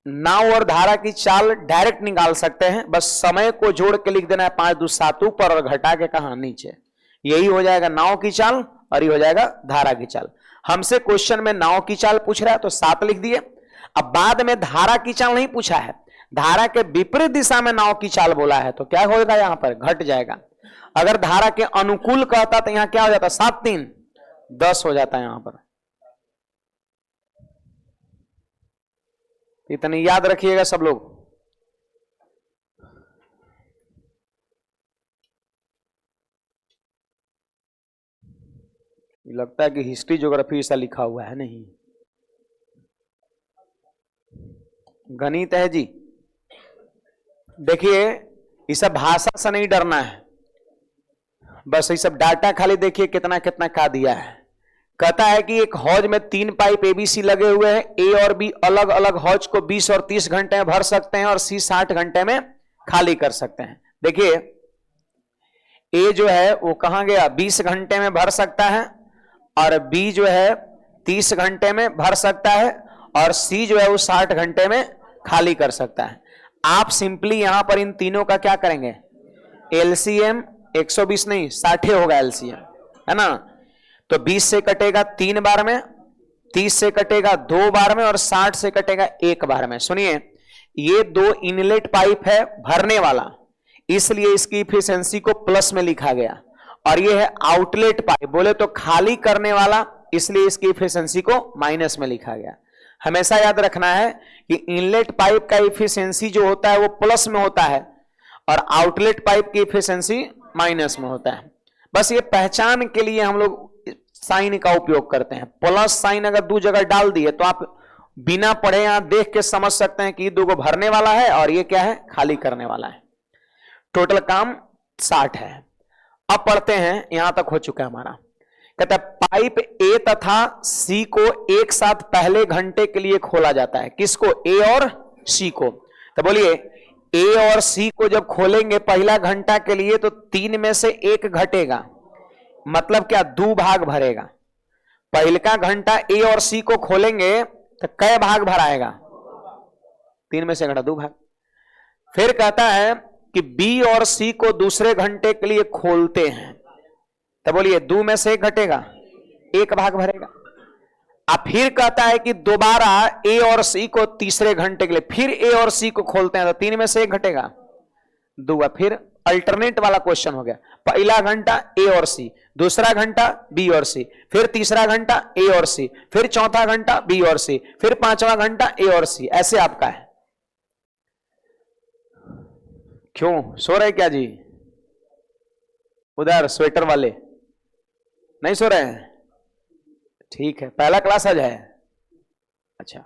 नाव और धारा की चाल डायरेक्ट निकाल सकते हैं, बस समय को जोड़ के लिख देना है 5 दूनी 7 ऊपर और घटा के कहां नीचे। यही हो जाएगा नाव की चाल और ये हो जाएगा धारा की चाल। हमसे क्वेश्चन में नाव की चाल पूछ रहा है तो 7 लिख दिए। अब बाद में धारा की चाल नहीं पूछा है, धारा के विपरीत दिशा में नाव की चाल बोला है तो क्या होगा, यहां पर घट जाएगा। अगर धारा के अनुकूल कहता तो यहां क्या हो जाता, 7 3 10 हो जाता है यहां पर। इतने याद रखिएगा सब लोग। लगता है कि हिस्ट्री ज्योग्राफी ऐसा लिखा हुआ है, नहीं गणित है जी। देखिए ये सब भाषा से नहीं डरना है, बस ये सब डाटा खाली देखिए कितना कितना का दिया है। कहता है कि एक हौज में 3 पाइप एबीसी लगे हुए हैं, ए और बी अलग अलग हौज को 20 और 30 घंटे में भर सकते हैं और सी 60 घंटे में खाली कर सकते हैं। देखिए ए जो है वो कहां गया, 20 घंटे में भर सकता है, और बी जो है 30 घंटे में भर सकता है, और सी जो है वो 60 घंटे में खाली कर सकता है। आप सिंपली यहां पर इन तीनों का क्या करेंगे, एलसीएम 120 नहीं 60 होगा एलसीएम, है ना। तो 20 से कटेगा 3 बार में, 30 से कटेगा 2 बार में, और 60 से कटेगा 1 बार में। सुनिए ये 2 इनलेट पाइप है भरने वाला, इसलिए इसकी इफिशिएंसी को प्लस में लिखा गया, और ये है आउटलेट पाइप बोले तो खाली करने वाला, इसलिए इसकी इफिशिएंसी को माइनस में लिखा गया। हमेशा याद रखना है कि इनलेट पाइप का इफिशिएंसी जो होता है वो प्लस में होता है, और आउटलेट पाइप की इफिशिएंसी माइनस में होता है। बस ये पहचान के लिए हम लोग साइन का उपयोग करते हैं। प्लस साइन अगर 2 जगह डाल दिए तो आप बिना पढ़े यहां देख के समझ सकते हैं कि ये 2 को भरने वाला है और ये क्या है, खाली करने वाला है। टोटल काम 60 है। अब पढ़ते हैं, यहां तक हो चुका है हमारा। कहता है पाइप ए तथा सी को एक साथ पहले घंटे के लिए खोला जाता है। किसको, ए और सी को। तो बोलिए ए और सी को जब खोलेंगे पहला घंटा के लिए तो 3 में से 1 घटेगा, मतलब क्या, 2 भाग भरेगा। पहले का घंटा ए और सी को खोलेंगे तो कै भाग भराएगा, 3 में से घटा 2 भाग। फिर कहता है कि बी और सी को दूसरे घंटे के लिए खोलते हैं, तो बोलिए 2 में से 1 घटेगा, 1 भाग भरेगा। अब फिर कहता है कि दोबारा ए और सी को तीसरे घंटे के लिए फिर ए और सी को खोलते हैं तो 3 में से 1 घटेगा, 2। फिर अल्टरनेट वाला क्वेश्चन हो गया, पहला घंटा ए और सी, दूसरा घंटा बी और सी, फिर तीसरा घंटा ए और सी, फिर चौथा घंटा बी और सी, फिर 5वां घंटा ए और सी। ऐसे आपका है। क्यों सो रहे क्या जी, उधर स्वेटर वाले नहीं सो रहे हैं, ठीक है, पहला क्लास आज है, अच्छा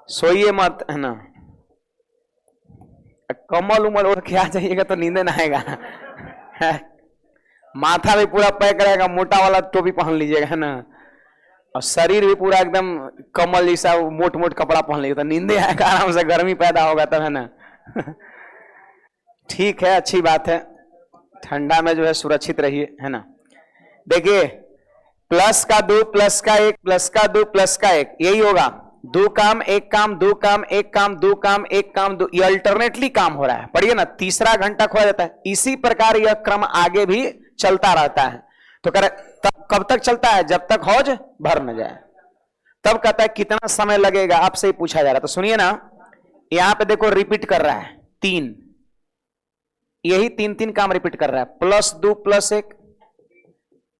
सोइए मत, है ना। कम्बल उमल ओढ़ के आ जाइएगा तो नींद ना आएगा। माथा भी पूरा पैक रहेगा, मोटा वाला टोपी पहन लीजिएगा, है ना, और शरीर भी पूरा एकदम कम्बल जैसा मोट मोट कपड़ा पहन लीजिएगा तो नींद आएगा, आराम से गर्मी पैदा होगा तब, है ना। ठीक है, अच्छी बात है, ठंडा में जो है सुरक्षित रहिए, है ना। देखिए प्लस का 2 प्लस का 1 प्लस का 2 प्लस का 1, यही होगा। 2 काम 1 काम 2 काम 1 काम 2 काम 1 काम 2, ये अल्टरनेटली काम हो रहा है। पढ़िए ना, तीसरा घंटा खोया जाता है। इसी प्रकार यह क्रम आगे भी चलता रहता है। तो कह रहे कब तक चलता है, जब तक हौज भर न जाए। तब कहता है कितना समय लगेगा, आपसे ही पूछा जा रहा। तो सुनिए ना, यहां पे देखो रिपीट कर रहा है 3, यही 3 काम रिपीट कर रहा है। +2 + 1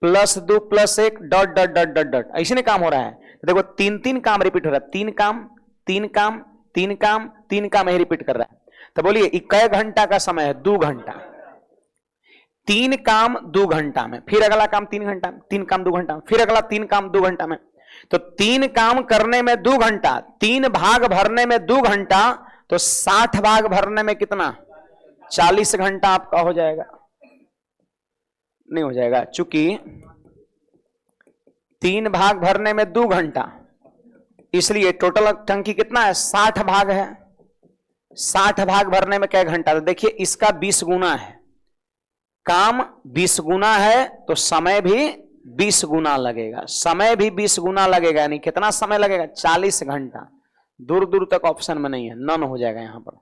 +2 + 1 ... ऐसे नहीं काम हो रहा है। तो देखो 3 काम रिपीट हो रहा है, 3 काम 3 काम 3 काम 3 काम यही रिपीट कर रहा है। तो बोलिए कै घंटा का समय है, 2 घंटा। 3 काम 2 घंटा में, फिर अगला काम 3 घंटा में, 3 काम 2 घंटा में, फिर अगला 3 काम 2 घंटा में। तो 3 काम करने में 2 घंटा, 3 भाग भरने में 2 घंटा, तो 60 भाग भरने में कितना, 40 घंटा आपका हो जाएगा। नहीं हो जाएगा, चूंकि 3 भाग भरने में 2 घंटा, इसलिए टोटल टंकी कितना है, 60 भाग है। 60 भाग भरने में क्या घंटा, तो देखिए इसका 20 गुना है, काम 20 गुना है तो समय भी 20 गुना लगेगा। समय भी 20 गुना लगेगा, यानी कितना समय लगेगा, 40 घंटा। दूर दूर तक ऑप्शन में नहीं है, नन हो जाएगा यहां पर।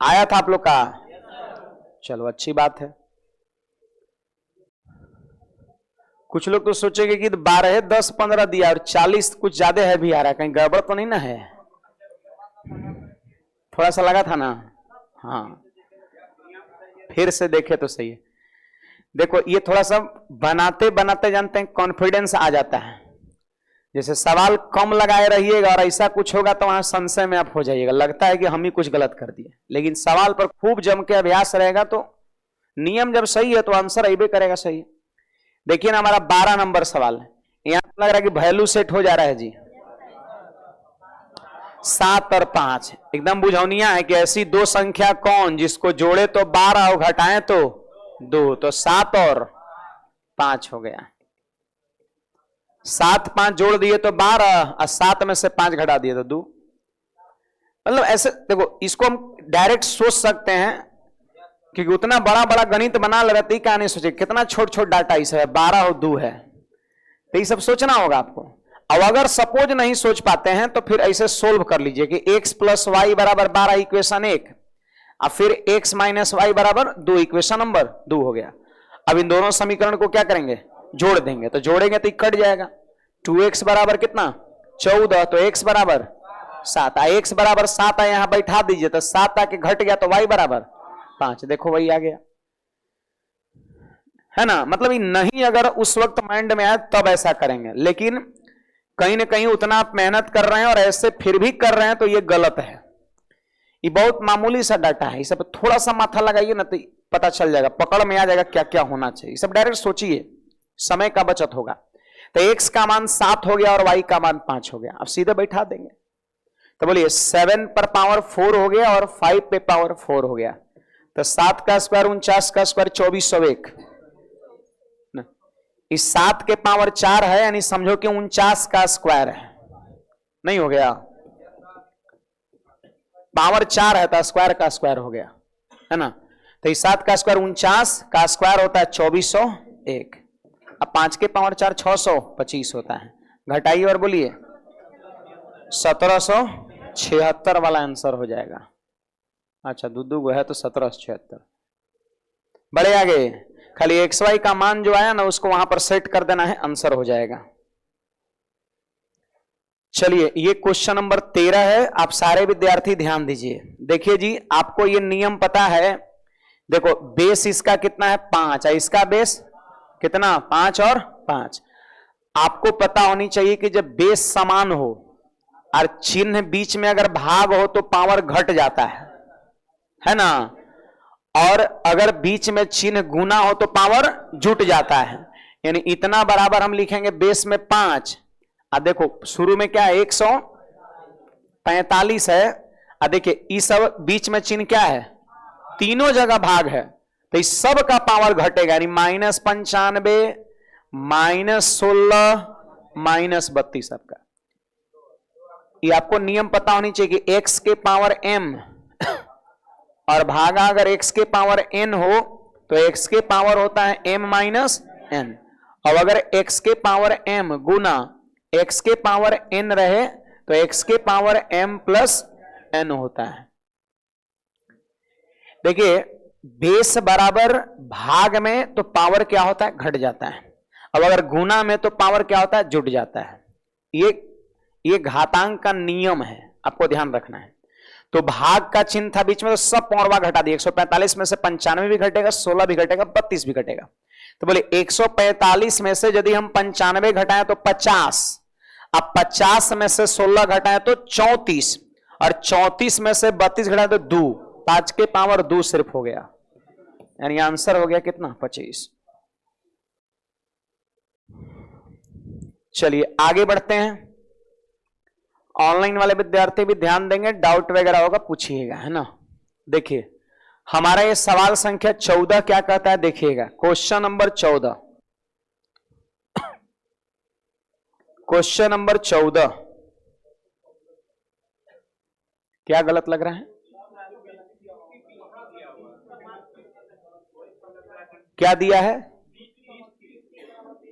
आया था आप लोग का? चलो अच्छी बात है। कुछ लोग तो सोचेंगे कि 12, 10, 15 दिया और 40 कुछ ज्यादा है भी आ रहा है, कहीं गड़बड़ तो नहीं ना है? थोड़ा सा लगा था ना? हाँ, फिर से देखे तो सही है। देखो ये थोड़ा सा बनाते बनाते जानते हैं कॉन्फिडेंस आ जाता है। जैसे सवाल कम लगाए रहिएगा और ऐसा कुछ होगा तो वहां संशय में आप हो जाइएगा, लगता है कि हम ही कुछ गलत कर दिए। लेकिन सवाल पर खूब जम के अभ्यास रहेगा तो नियम जब सही है तो आंसर अबे करेगा सही। देखिए ना, हमारा 12 नंबर सवाल है। यहां लग रहा है कि वैल्यू सेट हो जा रहा है जी। 7 और 5 एकदम बुझौनिया है कि ऐसी दो संख्या कौन जिसको जोड़े तो 12 और घटाएं तो 2, तो 7 और 5 हो गया। 7 5 जोड़ दिए तो 12 और 7 में से 5 घटा दिए तो 2। मतलब ऐसे देखो, इसको हम डायरेक्ट सोच सकते हैं क्योंकि उतना बड़ा बड़ा गणित बना ले रहे, क्या नहीं सोचे कितना छोट छोट डाटा इस है, 12 और 2 है, तो ये सब सोचना होगा आपको। अब अगर सपोज नहीं सोच पाते हैं तो फिर ऐसे सोल्व कर लीजिए कि x + y बराबर 12 इक्वेशन 1 और फिर x - y बराबर 2 इक्वेशन नंबर 2 हो गया। अब इन दोनों समीकरण को क्या करेंगे? जोड़ देंगे, तो जोड़ेंगे तो कट जाएगा। 2x बराबर कितना? 14, तो x बराबर 7, x बराबर 7 यहां बैठा दीजिए तो 7 आके घट गया तो y बराबर 5। देखो वही आ गया है ना। मतलब नहीं, अगर उस वक्त माइंड में आए तब ऐसा करेंगे, लेकिन कहीं ना कहीं उतना आप मेहनत कर रहे हैं और ऐसे फिर भी कर रहे हैं तो ये गलत है। ये बहुत मामूली सा डाटा है, इस सब थोड़ा सा माथा लगाइए ना तो पता चल जाएगा, पकड़ में आ जाएगा क्या क्या होना चाहिए। सब डायरेक्ट सोचिए, समय का बचत होगा। तो x का मान 7 हो गया और y का मान 5 हो गया। अब सीधे बैठा देंगे तो बोलिए 7 पर पावर 4 हो गया और 5 पे पावर 4 हो गया, तो 7 का स्क्वायर 49 का स्क्वायर 2401। इस 7 के पावर 4 है, यानी समझो कि 49 का स्क्वायर है, नहीं हो गया? पावर 4 है तो स्क्वायर का स्क्वायर हो गया, है ना। तो इस 7 का स्क्वायर 49 का स्क्वायर होता है 2401। अब 5 के पावर 4 625 होता है, घटाइए और बोलिए 1776 वाला आंसर हो जाएगा। अच्छा, दो है तो 1776। बड़े आगे खाली एक्स वाई का मान जो आया ना उसको वहां पर सेट कर देना है, आंसर हो जाएगा। चलिए ये क्वेश्चन नंबर 13 है। आप सारे विद्यार्थी ध्यान दीजिए। देखिए जी, आपको ये नियम पता है। देखो बेस इसका कितना है? 5 है, इसका बेस कितना? 5 और 5। आपको पता होनी चाहिए कि जब बेस समान हो और चिन्ह बीच में अगर भाग हो तो पावर घट जाता है ना। और अगर बीच में चिन्ह गुना हो तो पावर जुट जाता है। यानी इतना बराबर हम लिखेंगे बेस में 5। अब देखो शुरू में क्या है? 145 है। अब देखिए इस सब बीच में चिन्ह क्या है? तीनों जगह भाग है, तो इस सब का पावर घटेगा, यानी -95, -16, -32 सबका। ये आपको नियम पता होनी चाहिए कि x के पावर m और भागा अगर x के पावर n हो तो x के पावर होता है m - n। और अगर x के पावर m गुना x के पावर n रहे तो x के पावर m + n होता है। देखिए बेस बराबर भाग में तो पावर क्या होता है? घट जाता है। अब अगर गुना में तो पावर क्या होता है? जुट जाता है। ये घातांक का नियम है, आपको ध्यान रखना है। तो भाग का चिन्ह था बीच में तो सब पौरवा घटा दिए। 145 में से 95 भी घटेगा, 16 भी घटेगा, 32 भी घटेगा। तो बोले 145 में से यदि हम 95 घटाएं तो 50। अब 50 में से 16 घटाएं तो 34 और 34 में से 32 घटाएं तो 2। 5 के पावर 2 सिर्फ हो गया, यानी आंसर हो गया कितना? 25। चलिए आगे बढ़ते हैं। ऑनलाइन वाले विद्यार्थी भी ध्यान देंगे, डाउट वगैरह होगा पूछिएगा, है ना। देखिए हमारा ये सवाल संख्या 14 क्या कहता है, देखिएगा क्वेश्चन नंबर 14। क्वेश्चन नंबर 14 क्या गलत लग रहा है? क्या दिया है?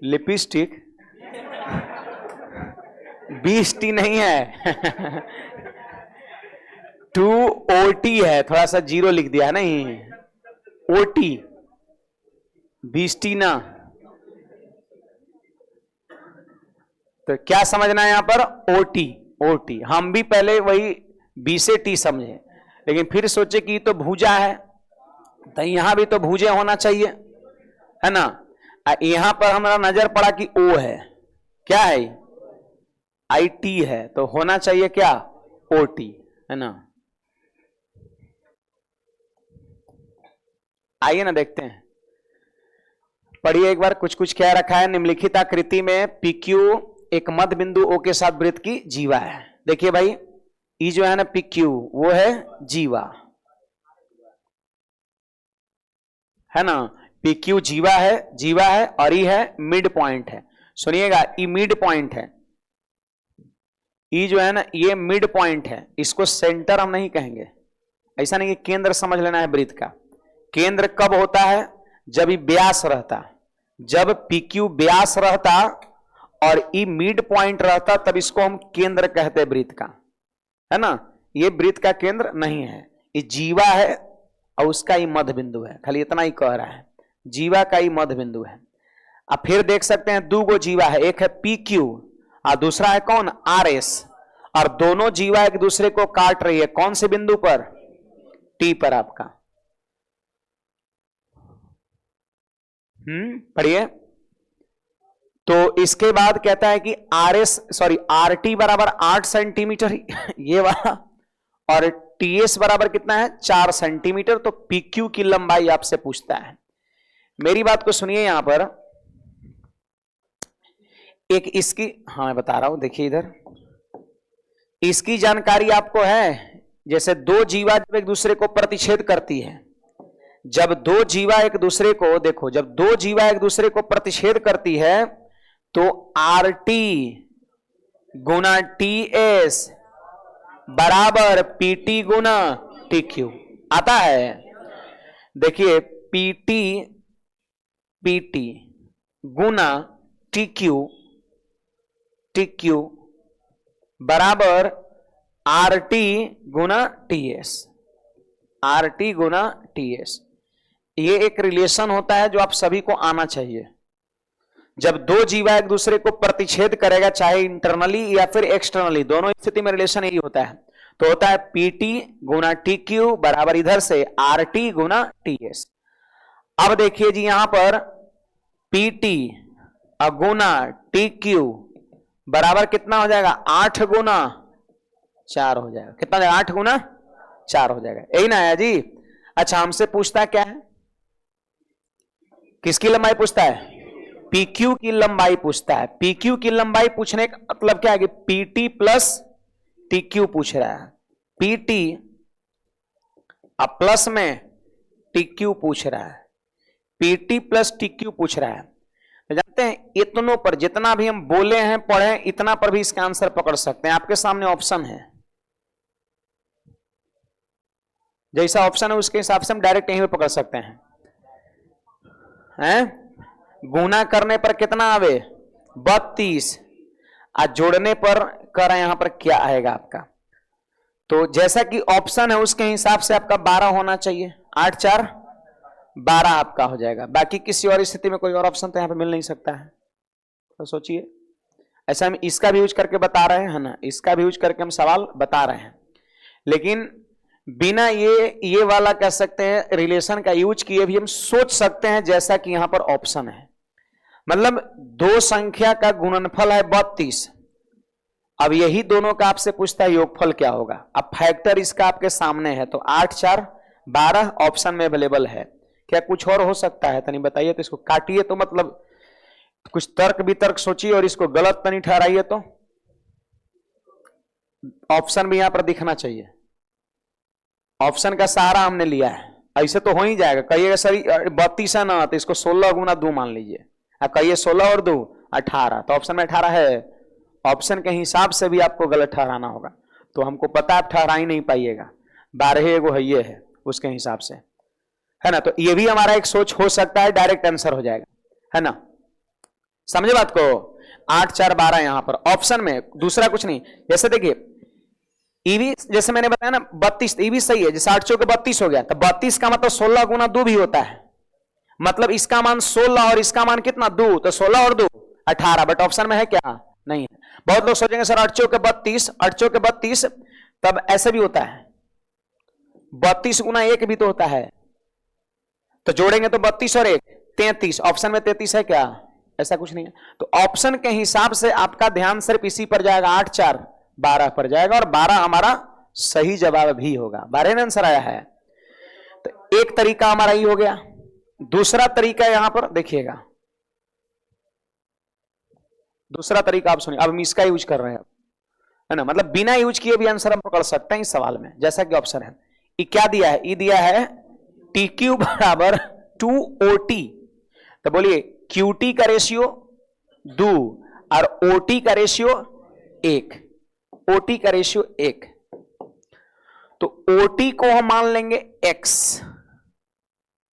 लिपस्टिक। 20t नहीं है 2OT है, थोड़ा सा जीरो लिख दिया नहीं, OT 20t ना। तो क्या समझना है यहां पर? OT। हम भी पहले वही 20 से t समझे, लेकिन फिर सोचे कि तो भुजा है, तो यहां भी तो भुजे होना चाहिए, है ना। यहां पर हमारा नजर पड़ा कि O है, क्या है? IT है, तो होना चाहिए क्या? OT, है ना। आइए ना देखते हैं, पढ़िए एक बार। कुछ कुछ क्या रखा है? निम्नलिखित आकृति में PQ एक मध्य बिंदु O के साथ वृत्त की जीवा है। देखिए भाई, ये जो है ना PQ, वो है जीवा, है ना। PQ जीवा है और ये है मिड पॉइंट है। सुनिएगा, ये मिड पॉइंट है, ये जो है ना ये मिड पॉइंट है। इसको सेंटर हम नहीं कहेंगे, ऐसा नहीं कि केंद्र समझ लेना है वृत्त का। केंद्र कब होता है? जब ये व्यास रहता, जब PQ व्यास रहता और ये मिड पॉइंट रहता, तब इसको हम केंद्र कहते हैं वृत्त का, है ना। ये वृत्त का केंद्र नहीं है, ये जीवा है और उसका ही मध्य बिंदु है, खाली इतना ही कह रहा है, जीवा का ही मध्य बिंदु है। अब फिर देख सकते हैं दो गो जीवा है, एक है PQ और दूसरा है कौन? RS, और दोनों जीवा एक दूसरे को काट रही है, कौन से बिंदु पर? T पर आपका। पढ़िए। तो इसके बाद कहता है कि RT बराबर 8 सेंटीमीटर ये वाला, और TS बराबर कितना है? 4 सेंटीमीटर। तो PQ की लंबाई आपसे पूछता है। मेरी बात को सुनिए, यहां पर एक इसकी, हाँ मैं बता रहा हूं, देखिए इधर, इसकी जानकारी आपको है। जैसे दो जीवा जब एक दूसरे को प्रतिच्छेद करती है, जब दो जीवा एक दूसरे को, देखो, जब दो जीवा एक दूसरे को प्रतिच्छेद करती है तो RT गुना TS बराबर PT गुना TQ आता है। देखिए, PT गुना TQ बराबर RT गुना TS, RT गुना TS। ये एक रिलेशन होता है जो आप सभी को आना चाहिए। जब दो जीवा एक दूसरे को प्रतिच्छेद करेगा, चाहे इंटरनली या फिर एक्सटर्नली, दोनों स्थिति में रिलेशन यही होता है। तो होता है PT गुना TQ बराबर इधर से RT गुना TS। अब देखिए जी, यहां पर PT गुना TQ बराबर कितना हो जाएगा? 8 गुना 4 हो जाएगा। कितना हो जाएगा? 8 गुना 4 हो जाएगा, यही ना आया जी। अच्छा, हमसे पूछता है क्या है? किसकी लंबाई पूछता है? PQ की लंबाई पूछता है। PQ की लंबाई पूछने का मतलब क्या है कि PT प्लस TQ पूछ रहा है। PT अब प्लस में TQ पूछ रहा है, PT प्लस TQ पूछ रहा है। तो जानते हैं, इतनों पर जितना भी हम बोले हैं, पढ़े, इतना पर भी इसका आंसर पकड़ सकते हैं। आपके सामने ऑप्शन है, जैसा ऑप्शन है उसके हिसाब से हम डायरेक्ट यहीं पे पकड़ सकते हैं। गुना करने पर कितना आवे? 32, आज जोड़ने पर कर यहां पर क्या आएगा आपका? तो जैसा कि ऑप्शन है उसके हिसाब से आपका 12 होना चाहिए। 8 4 12 आपका हो जाएगा। बाकी किसी और स्थिति में कोई और ऑप्शन तो यहां पे मिल नहीं सकता है। तो सोचिए, ऐसा हम इसका भी यूज करके बता रहे हैं, है ना, इसका भी यूज करके हम सवाल बता रहे हैं, लेकिन बिना ये वाला कह सकते हैं रिलेशन का यूज किए भी हम सोच सकते हैं, जैसा कि यहां पर ऑप्शन है। मतलब दो संख्या का गुणनफल है 32, अब यही दोनों का आपसे पूछता है योगफल क्या होगा। अब फैक्टर इसका आपके सामने है, तो 8 4 12 ऑप्शन में अवेलेबल है। क्या कुछ और हो सकता है? तनी बताइए। तो इसको काटिए, तो मतलब कुछ तर्क वितर्क सोचिए और इसको गलत तो नहीं ठहराइए। तो ऑप्शन भी यहां पर दिखना चाहिए। ऑप्शन का सहारा हमने लिया है, ऐसे तो हो ही जाएगा। कहिएगा सर 32 है ना, तो इसको 16 गुना 2 मान लीजिए। अब कहिए 16 और 2 18, तो ऑप्शन में 18 है। ऑप्शन के हिसाब से भी आपको गलत ठहराना होगा, तो हमको पता आप ठहरा ही नहीं पाइएगा। 12 एगो है, ये है उसके हिसाब से, है ना। तो ये भी हमारा एक सोच हो सकता है, डायरेक्ट आंसर हो जाएगा, है ना। समझे बात को? 8 4 12 यहां पर ऑप्शन में, दूसरा कुछ नहीं। जैसे देखिए ईवी, जैसे मैंने बताया ना 32, ईवी सही है, जैसे 8 चौके 32 हो गया, तो 32 का मतलब 16 गुना 2 भी होता है, मतलब इसका मान 16 और इसका मान कितना 2, तो 16 और 2 18, बट ऑप्शन में है क्या, नहीं है। बहुत लोग सोचेंगे सर 8 चौके 32, 8 चौके 32, तब ऐसे भी होता है 32 गुना 1 भी तो होता है, तो जोड़ेंगे तो 32 और 1 33, ऑप्शन में 33 है क्या, ऐसा कुछ नहीं है। तो ऑप्शन के हिसाब से आपका ध्यान सिर्फ इसी पर जाएगा, 8 4 12 पर जाएगा, और 12 हमारा सही जवाब भी होगा, 12 में आंसर आया है। तो एक तरीका हमारा ये हो गया। दूसरा तरीका यहां पर देखिएगा, दूसरा तरीका आप सुनिए, अब हम इसका यूज कर रहे हैं, है ना, मतलब बिना यूज किए भी आंसर हम पकड़ सकते हैं इस सवाल में। जैसा कि ऑप्शन है, ये क्या दिया है, ये दिया है TQ बराबर 2OT, तो बोलिए QT का रेशियो 2 और OT का रेशियो 1, OT का रेशियो 1, तो OT को हम मान लेंगे x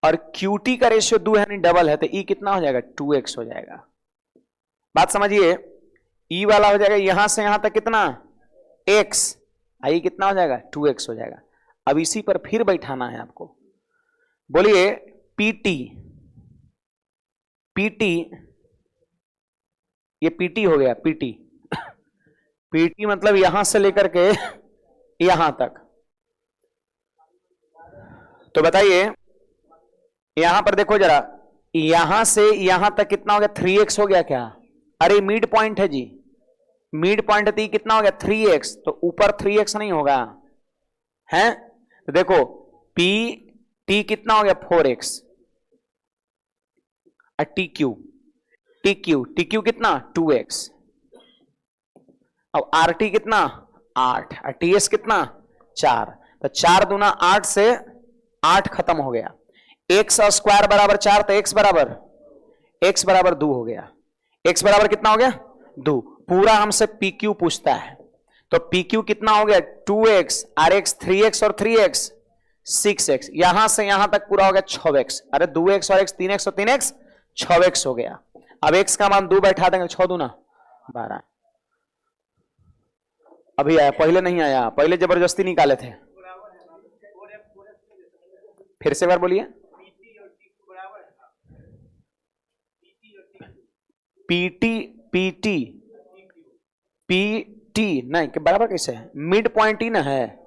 और QT का रेशियो 2 है, नहीं डबल है, तो E कितना हो जाएगा 2x हो जाएगा। बात समझिए, E वाला हो जाएगा यहां से यहां तक कितना x, आई कितना हो जाएगा 2x हो जाएगा। अब इसी पर फिर बैठाना है आपको, बोलिए PT, PT, ये PT हो गया, PT, PT मतलब यहां से लेकर के यहां तक, तो बताइए यहां पर देखो जरा, यहां से यहां तक कितना हो गया 3x हो गया क्या, अरे मिड पॉइंट है जी, मिड पॉइंट थी, कितना हो गया 3x, तो ऊपर 3x नहीं होगा है, तो देखो PT कितना हो गया 4x, TQ कितना 2x, अब RT कितना 8 और TS कितना 4, तो 4 दूना 8 से 8 खत्म हो गया, x स्क्वायर बराबर 4, तो x बराबर 2 हो गया, x बराबर कितना हो गया 2, पूरा हमसे PQ पूछता है, तो PQ कितना हो गया 2x, RX 3x और 3x 6x, यहां से यहां तक पूरा हो गया 6x, अरे 2x और x 3x और 3x 6x हो गया। अब x का मान 2 बैठा देंगे, 6 दूना 12, अभी आया, पहले नहीं आया, पहले जबरदस्ती निकाले थे, फिर से बार बोलिए, PT नहीं कि बराबर कैसे है, मिड पॉइंट ही ना है,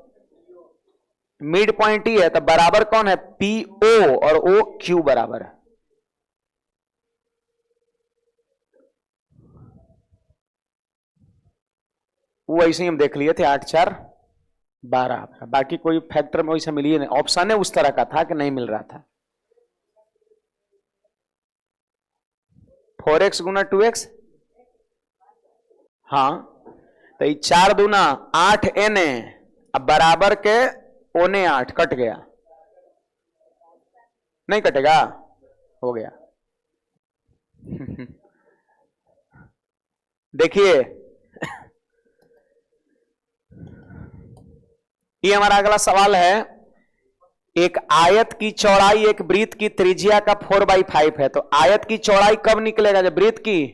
मिड पॉइंट ही है, तो बराबर कौन है PO और OQ बराबर है, वो ऐसे ही हम देख लिए थे 8 4 12, बाकी कोई फैक्टर में वैसे मिली नहीं, ऑप्शन है उस तरह का था कि नहीं मिल रहा था। 4x गुना 2x, हाँ, तो ये 4 दूना 8 n, अब बराबर के ओने 8 कट गया, नहीं कटेगा, हो गया। देखिए ये हमारा अगला सवाल है, एक आयत की चौड़ाई एक वृत्त की त्रिज्या का 4/5 है, तो आयत की चौड़ाई कब निकलेगा, जब वृत्त की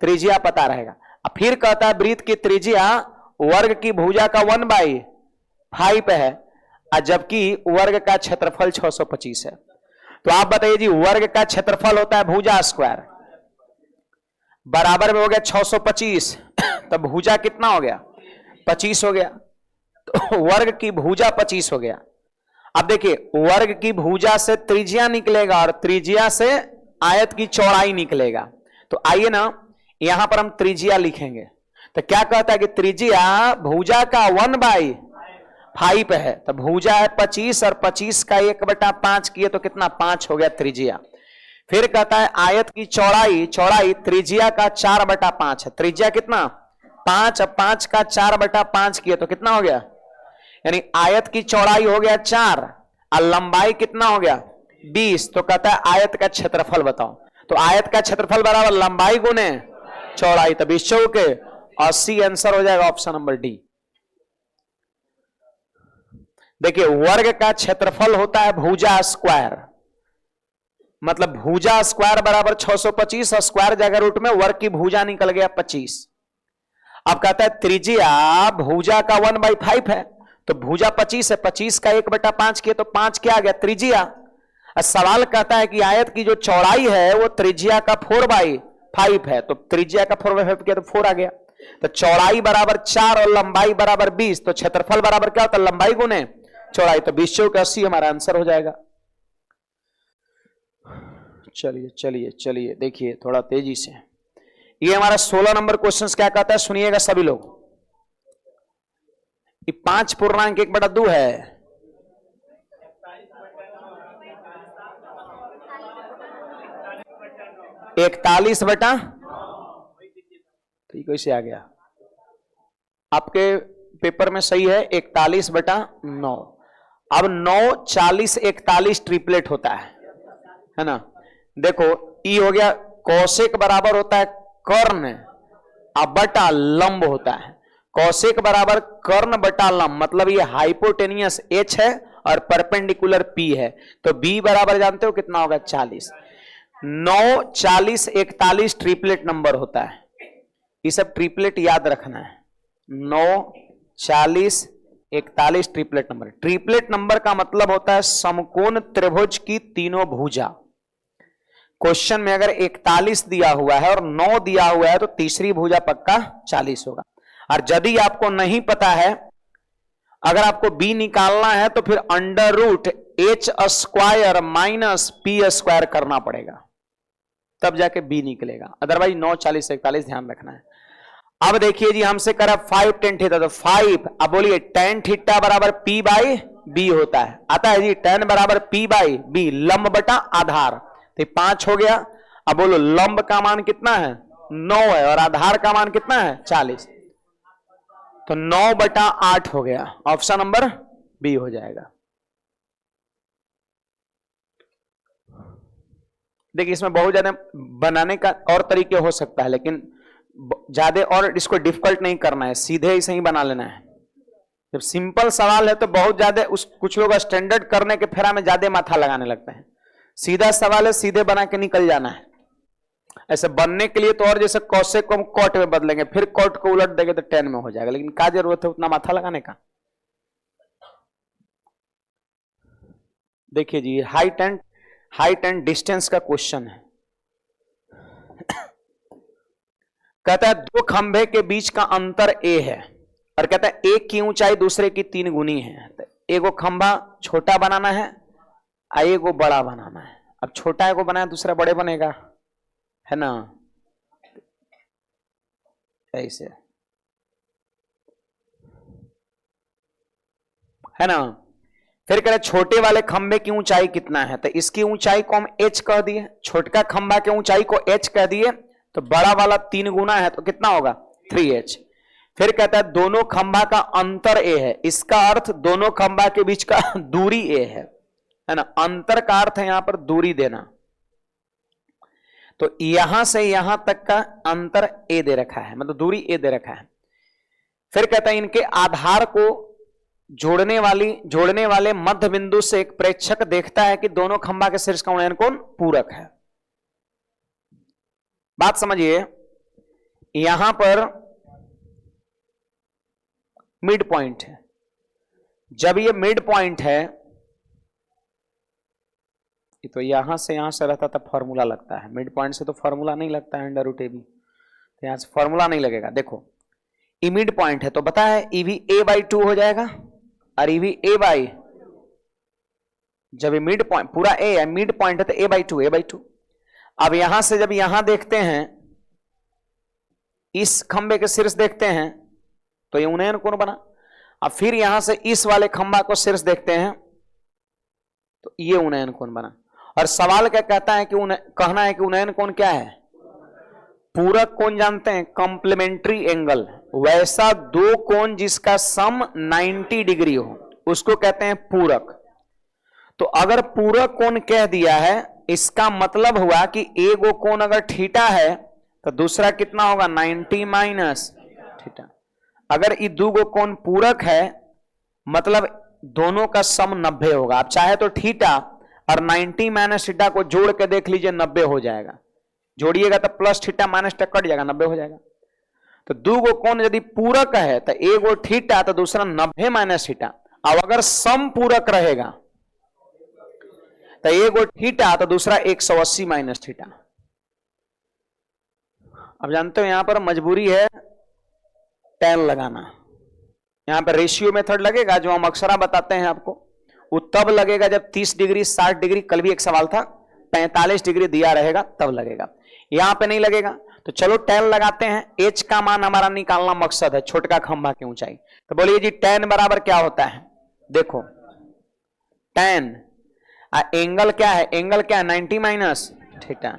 त्रिज्या पता रहेगा। अब फिर कहता है वृत्त की त्रिज्या वर्ग की भुजा का 1/5 है, जबकि वर्ग का क्षेत्रफल 625 है, तो आप बताइए जी वर्ग का क्षेत्रफल होता है भुजा स्क्वायर, बराबर में हो गया 625, तो भुजा कितना हो गया 25 हो गया, तो वर्ग की भुजा 25 हो गया। अब देखिए वर्ग की भुजा से त्रिज्या निकलेगा और त्रिज्या से आयत की चौड़ाई निकलेगा, तो आइए ना यहां पर हम त्रिज्या लिखेंगे, तो क्या कहता है कि त्रिज्या भुजा का 1/5 है, तो भुजा है 25 और 25 का 1/5 किए तो कितना 5 हो गया त्रिज्या। फिर कहता है आयत की चौड़ाई त्रिज्या का 4/5 है, त्रिज्या कितना 5, अब 5 का 4/5 किए तो कितना हो गया, यानी आयत की चौड़ाई हो गया 4 और लंबाई कितना हो गया 20, तो कहता है आयत का क्षेत्रफल बताओ, तो आयत का क्षेत्रफल बराबर लंबाई गुने चौड़ाई, तो 20 चौके 80, आंसर हो जाएगा ऑप्शन नंबर डी। देखिए वर्ग का क्षेत्रफल होता है भुजा स्क्वायर, मतलब भुजा स्क्वायर बराबर 625 और स्क्वायर जगह रूट में वर्ग की भुजा निकल गया 25। अब कहता है त्रिज्या भुजा का 1/5 है, तो भुजा 25 है, 25 का 1/5 किया तो 5 क्या आ गया त्रिज्या। सवाल कहता है कि आयत की जो चौड़ाई है वो त्रिज्या का 4/5 है, तो त्रिज्या का 4/5 किया तो 4 आ गया। तो चौड़ाई बराबर 4 और लंबाई बराबर 20, तो क्षेत्रफल बराबर क्या होता है लंबाई गुने चौड़ाई, तो 20 चौक 80 हमारा आंसर हो जाएगा। चलिए चलिए चलिए देखिए थोड़ा तेजी से, ये हमारा 16 नंबर क्वेश्चन क्या कहता है, सुनिएगा सभी लोग। ये 5.1/2 है, तो कैसे आ गया आपके पेपर में, सही है 41/9। अब 9, 40, 41 ट्रिपलेट होता है ना। देखो ई हो गया, कौशिक बराबर होता है कर्ण बटा लंब होता है, कौशिक बराबर कर्ण बटा लंब, मतलब ये हाइपोटेनियस h है और परपेंडिकुलर p है, तो b बराबर जानते हो कितना होगा 40। 9, 40, 41 ट्रिपलेट नंबर होता है, ये सब ट्रिपलेट याद रखना है। 9, 40, 41 ट्रिपलेट नंबर। ट्रिपलेट नंबर का मतलब होता है समकोण त्रिभुज की तीनों भुजा। क्वेश्चन में अगर 41 दिया हुआ है और 9 दिया हुआ है तो तीसरी भुजा पक्का 40 होगा। और यदि आपको नहीं पता है, अगर आपको b निकालना है तो फिर √h² माइनस p² करना पड़ेगा, तब जाके b निकलेगा, अदरवाइज 9, 40, 41 ध्यान रखना है। अब देखिए जी हमसे करा 5 tan थीटा, तो 5, अब बोलिए tan थीटा बराबर p/b होता है, आता है जी tan बराबर p/b, लंब बटा आधार, तो 5 हो गया। अब बोलो लंब का मान कितना है 9 है और आधार का मान कितना है 40, तो 9/8 हो गया, ऑप्शन नंबर बी हो जाएगा। देखिए इसमें बहुत ज्यादा बनाने का और तरीके हो सकता है, लेकिन ज्यादा और इसको डिफिकल्ट नहीं करना है, सीधे ही सही बना लेना है। जब सिंपल सवाल है तो बहुत ज्यादा कुछ लोग स्टैंडर्ड करने के फेरा में ज्यादा माथा लगाने लगते हैं। सीधा सवाल है, सीधे बना के निकल जाना है। ऐसे बनने के लिए तो और जैसे कौशिक को हम कॉट में बदलेंगे, फिर कॉट को उलट देंगे तो 10 में हो जाएगा, लेकिन क्या जरूरत है उतना माथा लगाने का। देखिए जी हाइट एंड डिस्टेंस का क्वेश्चन है। कहता है 2 खंभे के बीच का अंतर a है और कहता है एक की ऊंचाई दूसरे की 3 गुनी है, तो एगो खंभा छोटा बनाना है और एगो बड़ा बनाना है। अब छोटा एगो बनाया दूसरा बड़े बनेगा, है ना, ऐसे है ना। फिर कह रहे छोटे वाले खंभे की ऊंचाई कितना है, तो इसकी ऊंचाई को हम h कह दिए, छोटका खंभा की ऊंचाई को h कह दिए, तो बड़ा वाला 3 गुना है तो कितना होगा 3h। फिर कहता है दोनों खंभा का अंतर a है, इसका अर्थ दोनों खंभा के बीच का दूरी a है ना। अंतर का अर्थ है यहां पर दूरी देना, तो यहां से यहां तक का अंतर a दे रखा है, मतलब दूरी a दे रखा है। फिर कहता है इनके आधार को जोड़ने वाले मध्य बिंदु से एक प्रेक्षक देखता है कि दोनों खंभा के शीर्ष का उन्नयन कोण पूरक है। बात समझिए, यहां पर मिड पॉइंट है, जब ये मिड पॉइंट है तो यहां से रहता तब फॉर्मूला लगता है, मिड पॉइंट से तो फॉर्मूला नहीं लगता है √AB, तो यहां से फॉर्मूला नहीं लगेगा। देखो ई मिड पॉइंट है तो बता है ई भी a/2 हो जाएगा और ई भी a/, जब ये मिड पॉइंट पूरा a है, मिड पॉइंट है तो a/2। अब यहां से जब यहां देखते हैं, इस खंबे के शीर्ष देखते हैं तो ये उन्नयन कोण बना। अब फिर यहां से इस वाले खंबा को शीर्ष देखते हैं तो ये उन्नयन कोण बना। और सवाल क्या कहता है कि कहना है कि उन्नयन कोण क्या है, पूरक कोण जानते हैं, कॉम्प्लीमेंट्री एंगल, वैसा दो कोण जिसका सम 90 डिग्री हो उसको कहते हैं पूरक। तो अगर पूरक कोण कह दिया है, इसका मतलब हुआ कि एगो कोण अगर थीटा है तो दूसरा कितना होगा 90 माइनस थीटा। अगर ये दूगो कोण पूरक है मतलब दोनों का सम 90 होगा। आप चाहे तो थीटा और 90 माइनस थीटा को जोड़ के देख लीजिए 90 हो जाएगा। जोड़िएगा तो plus theta minus theta cut जाएगा, 90 हो जाएगा। तो दो गो कोण यदि पूरक है तो एगो थीटा तो दूसरा 90 माइनस थीटा। अब अगर सम पूरक रहेगा तो एगो थीटा तो दूसरा 180 माइनस थीटा। अब जानते हो यहां पर मजबूरी है tan लगाना। यहां पर रेशियो मेथड लगेगा जो हम अक्सर बताते हैं आपको, वो तब लगेगा जब 30 डिग्री 60 डिग्री, कल भी एक सवाल था 45 डिग्री दिया रहेगा तब लगेगा, यहां पे नहीं लगेगा। तो चलो tan लगाते हैं। h का मान हमारा निकालना मकसद है, छोटका खंभा की ऊंचाई। तो बोलिए जी tan बराबर क्या होता है? देखो tan एंगल क्या है, एंगल क्या है 90 माइनस थीटा।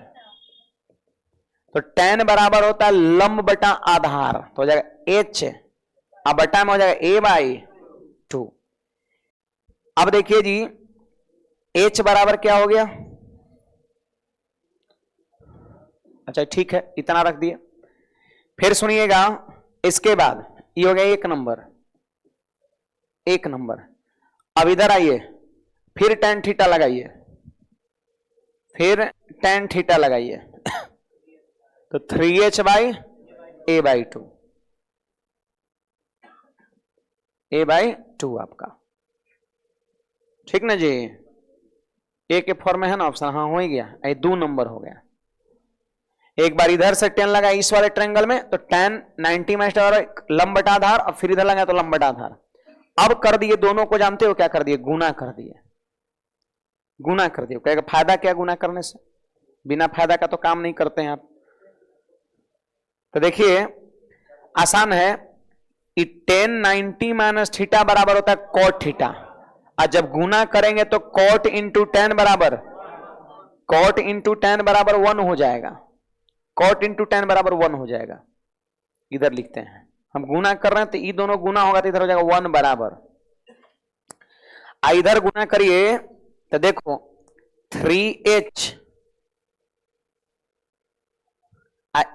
तो tan बराबर होता है लंब बटा आधार, तो हो जाएगा h, अब बटा में हो जाएगा a/2। अब देखिए जी h बराबर क्या हो गया, अच्छा ठीक है इतना रख दिए। फिर सुनिएगा इसके बाद ये हो गया एक नंबर, एक नंबर। अब इधर आइए, फिर tan थीटा लगाइए, फिर tan थीटा लगाइए, तो 3h/a/2, a/2 आपका, ठीक ना जी। ए के फॉर्म में है ना ऑप्शन, हाँ हो ही गया, ये 2 नंबर हो गया। एक बार इधर से tan लगा इस वाले ट्रायंगल में तो tan 90 माइनस लंब बटा आधार, और फिर इधर लगा तो लंब बटा आधार। अब कर दिए दोनों को, जानते हो क्या कर दिए, गुना कर दिए, गुना कर दिए। कहेगा फायदा क्या गुना करने से, बिना फायदा का तो काम नहीं करते हैं आप। तो देखिए आसान है, tan 90 माइनस थीटा बराबर होता है cot थीटा, और जब गुना करेंगे तो cot इंटू tan बराबर, cot इंटू tan बराबर 1 हो जाएगा, cot इंटू tan बराबर 1 हो जाएगा। इधर लिखते हैं, हम गुना कर रहे हैं तो ये दोनों गुना होगा तो इधर हो जाएगा 1 बराबर, इधर गुना करिए तो देखो 3h,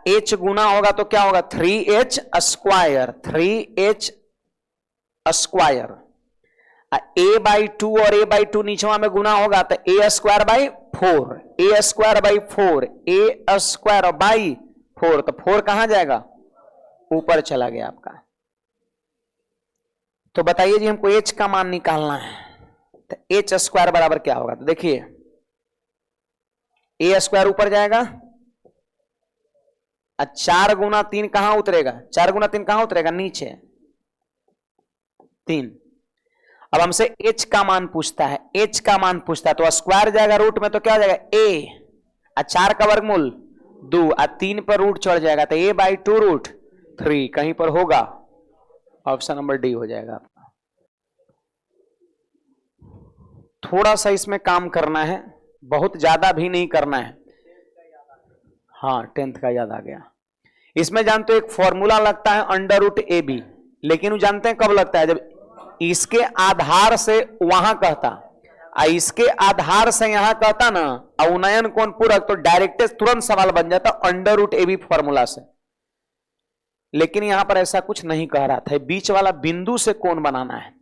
h गुना होगा तो क्या होगा 3h square, 3h square. a/2 और a/2 नीचवा में गुना होगा तो a square by 4, a square by 4, a square by 4, तो 4 कहां जाएगा, ऊपर चला गया आपका। तो बताइए जी हमको h का मान निकालना है, तो h स्क्वायर बराबर क्या होगा, तो देखिए a स्क्वायर ऊपर जाएगा, 4 गुना 3 कहां उतरेगा, 4 गुना 3 कहां उतरेगा, नीचे 3। अब हमसे h का मान पूछता है, h का मान पूछता है तो स्क्वायर जाएगा रूट में तो क्या हो जाएगा a, 4 का वर्गमूल 2, 3 पर रूट चढ़ जाएगा तो a/2 रूट 3 कहीं पर होगा, ऑप्शन नंबर डी हो जाएगा आपका। थोड़ा सा इसमें काम करना है, बहुत ज्यादा भी नहीं करना है। हाँ 10th का याद आ गया। इसमें जानते हो एक फॉर्मूला लगता है √AB, लेकिन वो जानते हैं कब लगता है, जब इसके आधार से वहां कहता, इसके आधार से यहां कहता ना, अवनयन कोण पूरक, तो डायरेक्ट तुरंत सवाल बन जाता √AB फॉर्मूला से। लेकिन यहां पर ऐसा कुछ नहीं कह रहा था, बीच वाला बिंदु से कोण बनाना है।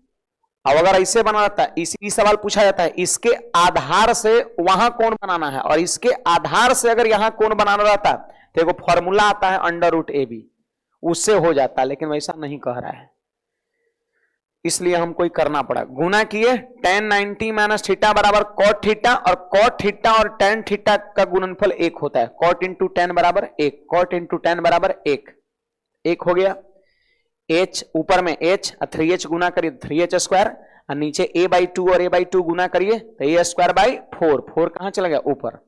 अब अगर ऐसे बना था, इसी सवाल पूछा जाता है इसके आधार से वहां कोण बनाना है, और इसके आधार से अगर यहां कोण बनाना रहता तो एक फॉर्मूला आता है √AB, उससे हो जाता, लेकिन वैसा नहीं कह रहा है, इसलिए हमको ही करना पड़ा। गुना किए tan 90 माइनस थीटा बराबर cot थीटा, और cot थीटा और tan थीटा का गुणनफल 1 होता है, cot इंटू tan बराबर 1, cot इंटू tan बराबर 1, 1 हो गया। h ऊपर में h, 3h गुना करिए 3h स्क्वायर, और नीचे a/2 और a/2 गुना करिए तो a स्क्वायर बाई 4, 4 कहां चला गया, ऊपर।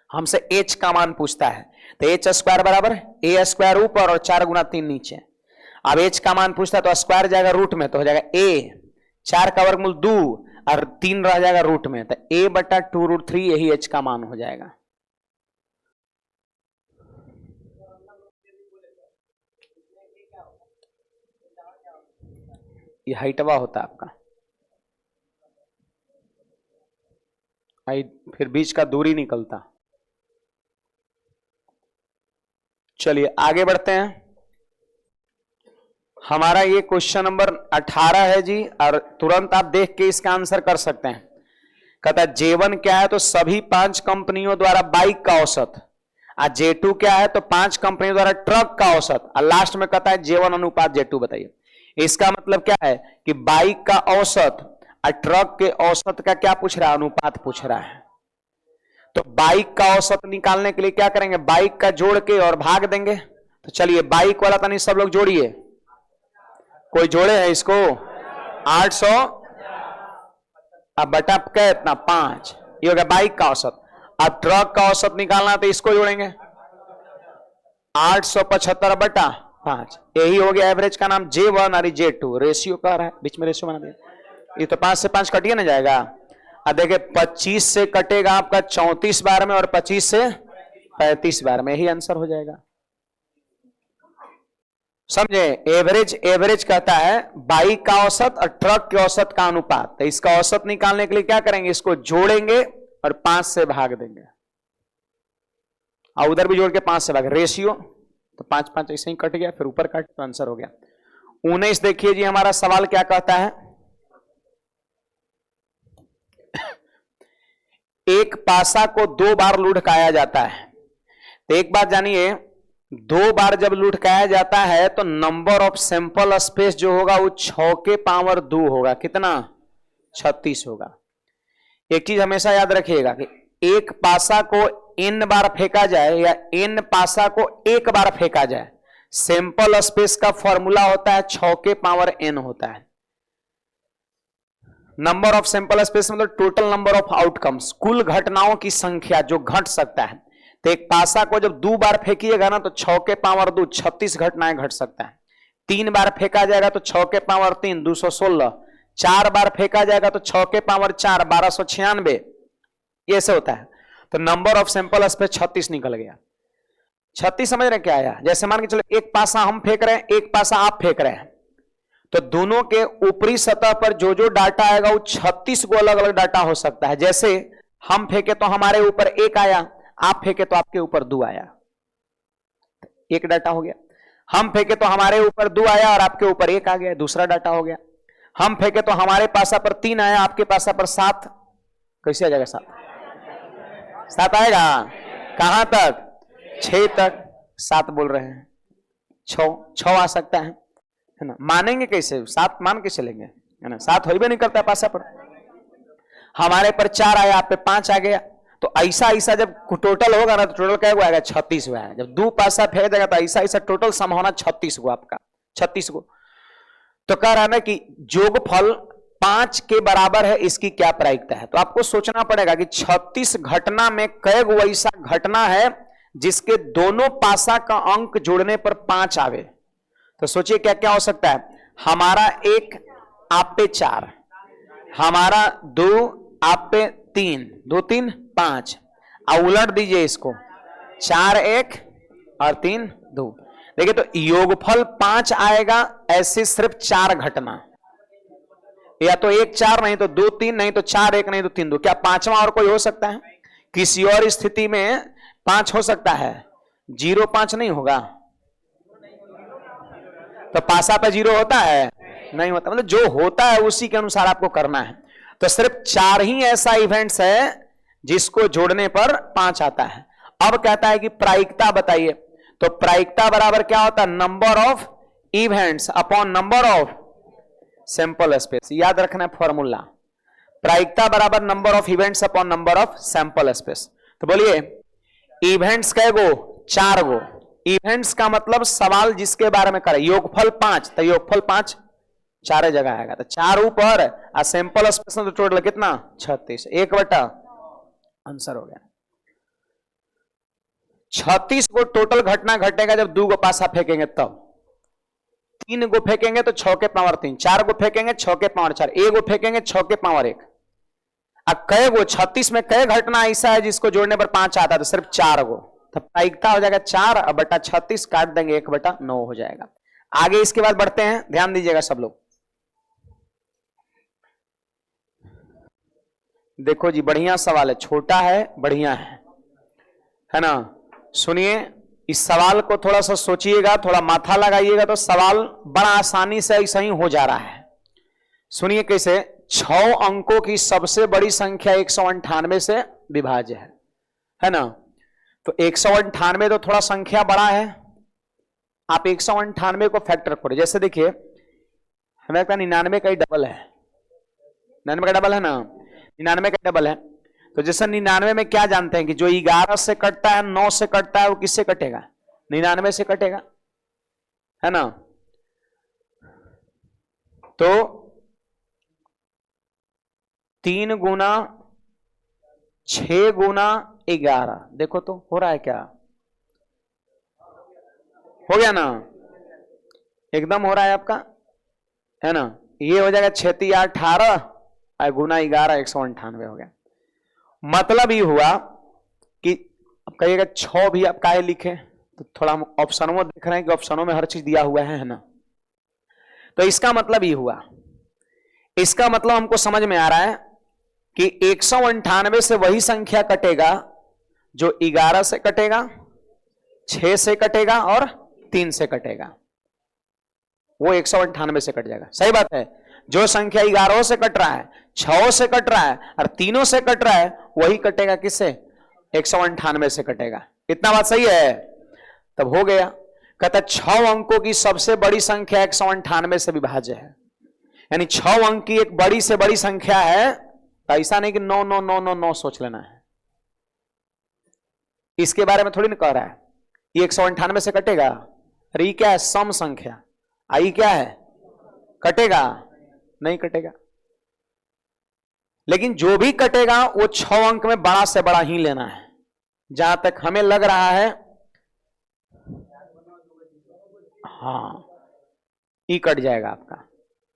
हमसे h का मान पूछता है तो h स्क्वायर बराबर a स्क्वायर ऊपर और 4 गुना 3 नीचे। अब h का मान पूछता है तो स्क्वायर जाएगा रूट में, तो हो जाएगा a, 4 का वर्गमूल 2 और 3 रह जाएगा रूट में, तो a/2 √3 यही h का मान हो जाएगा। ये हाइटवा होता है आपका, फिर बीच का दूरी निकलता। चलिए आगे बढ़ते हैं। हमारा ये क्वेश्चन नंबर 18 है जी, और तुरंत आप देख के इसका आंसर कर सकते हैं। कहता है J1 क्या है, तो सभी 5 कंपनियों द्वारा बाइक का औसत, और J2 क्या है, तो 5 कंपनियों द्वारा ट्रक का औसत, और लास्ट में कहता है J1 अनुपात J2 बताइए। इसका मतलब क्या है कि बाइक का औसत और ट्रक के औसत का क्या पूछ रहा है, अनुपात पूछ रहा है। तो बाइक का औसत निकालने के लिए क्या करेंगे, बाइक का जोड़ के और भाग देंगे। तो चलिए बाइक वाला तनी सब लोग जोड़िए, कोई जोड़े है इसको, 800 अब बटा क्या इतना 5, ये हो गया बाइक का औसत। अब ट्रक का औसत निकालना तो इसको जोड़ेंगे, 875 बटा 5, यही हो गया एवरेज का नाम J1 और J2। रेशियो का रहा है, बीच में रेशियो बना दिया, ये तो 5 से 5 कटिए ना जाएगा। अब देखिए 25 से कटेगा आपका 34 बार में और 25 से 35 बार में, यही आंसर हो जाएगा। समझे, एवरेज कहता है बाइक का औसत और ट्रक के औसत का अनुपात। तो इसका औसत निकालने के लिए क्या करेंगे, इसको जोड़ेंगे और 5 से भाग देंगे, और उधर भी जोड़ के 5 से भाग, रेशियो तो 5 5 ऐसे ही कट गया, फिर ऊपर काट तो आंसर हो गया 19। देखिए जी हमारा सवाल क्या कहता है, एक पासा को 2 बार लुढ़काया जाता है। तो एक बात जानिए, 2 बार जब लुढ़काया जाता है तो नंबर ऑफ सैंपल स्पेस जो होगा वो 6 के पावर 2 होगा, कितना 36 होगा। एक चीज हमेशा याद रखिएगा कि एक पासा को n बार फेंका जाए या n पासा को 1 बार फेंका जाए, सैंपल स्पेस का फॉर्मूला होता है 6 के पावर n होता है। नंबर ऑफ सैंपल स्पेस मतलब टोटल नंबर ऑफ आउटकम्स, कुल घटनाओं की संख्या जो घट सकता है। तो एक पासा को जब 2 बार फेंकिएगा ना तो 6 के पावर 2 36 घटनाएं घट सकता है। 3 बार फेंका जाएगा तो 6 के पावर 3 216, 4 बार फेंका जाएगा तो 6 के पावर 4 1296, ये से होता है। तो नंबर ऑफ सैंपल स्पेस 36 निकल गया। 36 समझ रहे क्या आया, जैसे मान के चलो एक पासा हम फेंक रहे हैं, एक पासा आप फेंक रहे हैं, तो दोनों के ऊपरी सतह पर जो जो डाटा आएगा वो 36 को अलग अलग डाटा हो सकता है। जैसे हम फेंके तो हमारे ऊपर 1 आया, आप फेंके तो आपके ऊपर 2 आया, एक डाटा हो गया। हम फेंके तो हमारे ऊपर 2 आया और आपके ऊपर 1 आ गया, दूसरा डाटा हो गया। हम फेंके तो हमारे पासा पर 3 आया, आपके पासा पर 7, कैसे आ जाएगा 7 आएगा, कहां तक 6 तक, 7 बोल रहे हैं, 6 आ सकता है ना। मानेंगे कैसे, 7 मान के चलेंगे, है ना, 7 हो भी नहीं करता पासा पर। हमारे पर 4 आया, आप पे 5 आ गया, तो ऐसा ऐसा जब टोटल होगा ना तो टोटल क्या आएगा 36 हुआ है। जब 2 पासा फेंक देगा तो ऐसा ऐसा टोटल सम होना 36 को, आपका 36 को। तो कह रहा है ना कि योगफल 5 के बराबर है, इसकी क्या प्रायिकता है। तो आपको सोचना पड़ेगा कि 36 घटना में कई गो ऐसा घटना है जिसके दोनों पासा का अंक जोड़ने पर 5 आवे। तो सोचिए क्या क्या हो सकता है, हमारा 1 आप पे 4, हमारा 2 आप पे 3, 2 3 5, अब उलट दीजिए इसको, 4 1 और 3 2। देखिए तो योगफल 5 आएगा ऐसे सिर्फ 4 घटना, या तो 1 4 नहीं तो 2 3 नहीं तो 4 1 नहीं तो 3 2। क्या 5वां और कोई हो सकता है, किसी और स्थिति में 5 हो सकता है, 0 5 नहीं होगा। तो पासा पे 0 होता है, नहीं होता, मतलब जो होता है उसी के अनुसार आपको करना है। तो सिर्फ 4 ही ऐसा इवेंट्स है जिसको जोड़ने पर 5 आता है। अब कहता है कि प्रायिकता बताइए, तो प्रायिकता बराबर क्या होता है, number of events upon number of sample space. याद रखना है फॉर्मूला, प्रायिकता बराबर number of events upon number of sample space. तो बोलिए इवेंट्स कै गो, 4 गो। इवेंट्स का मतलब सवाल जिसके बारे में करे, योगफल 5, तो योगफल 5 चार जगह आएगा, तो 4 ऊपर और सैंपल स्पेस तो टोटल कितना 36, 1 बटा, आंसर हो गया 36 को टोटल घटना घटेगा जब 2 गो पासा फेंकेंगे तब। 3 गो फेंकेंगे तो 6 के पावर 3, 4 गो फेंकेंगे 6 के पावर 4, 1 गो फेंकेंगे 6 के पावर 1। अब कई गो 36 में कई घटना ऐसा है जिसको जोड़ने पर 5 आता है, तो सिर्फ 4 गो, तो प्रायिकता हो जाएगा 4 और बटा 36 काट देंगे 1 बटा 9 हो जाएगा। आगे इसके बाद बढ़ते हैं, ध्यान दीजिएगा सब लोग। देखो जी बढ़िया सवाल है, छोटा है बढ़िया है ना। सुनिए इस सवाल को थोड़ा सा सोचिएगा, थोड़ा माथा लगाइएगा तो सवाल बड़ा आसानी से ऐसा ही हो जा रहा है। सुनिए कैसे, 6 अंकों की सबसे बड़ी संख्या 198 से विभाज्य है ना। तो 198 तो थोड़ा संख्या बड़ा है, आप 198 को फैक्टर करो। जैसे देखिए हमें लगता है 99 का ही डबल है, 99 का डबल है ना, 99 का डबल है। तो जैसे 99 में क्या जानते हैं कि जो 11 से कटता है, 9 से कटता है, वो किससे कटेगा? 99 से कटेगा, है ना। तो 3 गुना 6 गुना 11, देखो तो हो रहा है क्या? हो गया ना, एकदम हो रहा है आपका, है ना। ये हो जाएगा 6 3 18 गुना 11 198 हो गया। मतलब ये हुआ कि अब कहिएगा 6 भी आप काहे लिखे, तो थोड़ा हम ऑप्शनों में देख रहे हैं कि ऑप्शनों में हर चीज दिया हुआ है ना। तो इसका मतलब ये हुआ, इसका मतलब हमको समझ में आ रहा है कि 198 से वही संख्या कटेगा जो 11 से कटेगा, 6 से कटेगा और 3 से कटेगा, वो 198 से कट जाएगा। सही बात है। जो संख्या 11 से कट रहा है, 6 से कट रहा है और 3 से कट रहा है, वही कटेगा किससे? 198 से कटेगा। इतना बात सही है? तब हो गया। कहता 6 अंकों की सबसे बड़ी संख्या 198 से विभाज्य है, यानी 6 अंक की एक बड़ी से बड़ी संख्या है। तो ऐसा नहीं कि 9 9 9 9 9 सोच लेना है, इसके बारे में थोड़ी ना कह रहा है। ये 198 से कटेगा, अरे ये क्या है? सम संख्या। आई क्या है? कटेगा? नहीं कटेगा। लेकिन जो भी कटेगा वो 6 अंक में बड़ा से बड़ा ही लेना है। जहां तक हमें लग रहा है, हाँ, ई कट जाएगा आपका,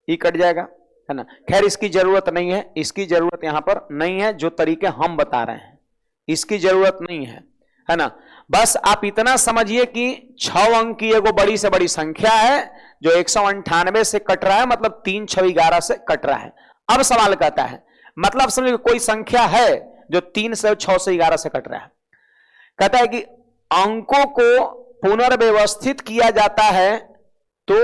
ई कट जाएगा, है ना। खैर इसकी जरूरत नहीं है, इसकी जरूरत यहां पर नहीं है। जो तरीके हम बता रहे हैं इसकी जरूरत नहीं है ना। बस आप इतना समझिए कि 6 अंक की एगो बड़ी से बड़ी संख्या है जो 198 से कट रहा है, मतलब 3 6 11 से कट रहा है। अब सवाल कहता है, मतलब समझिए कोई संख्या है जो 3 से 6 से 11 से कट रहा है। कहता है कि अंकों को पुनर्व्यवस्थित किया जाता है तो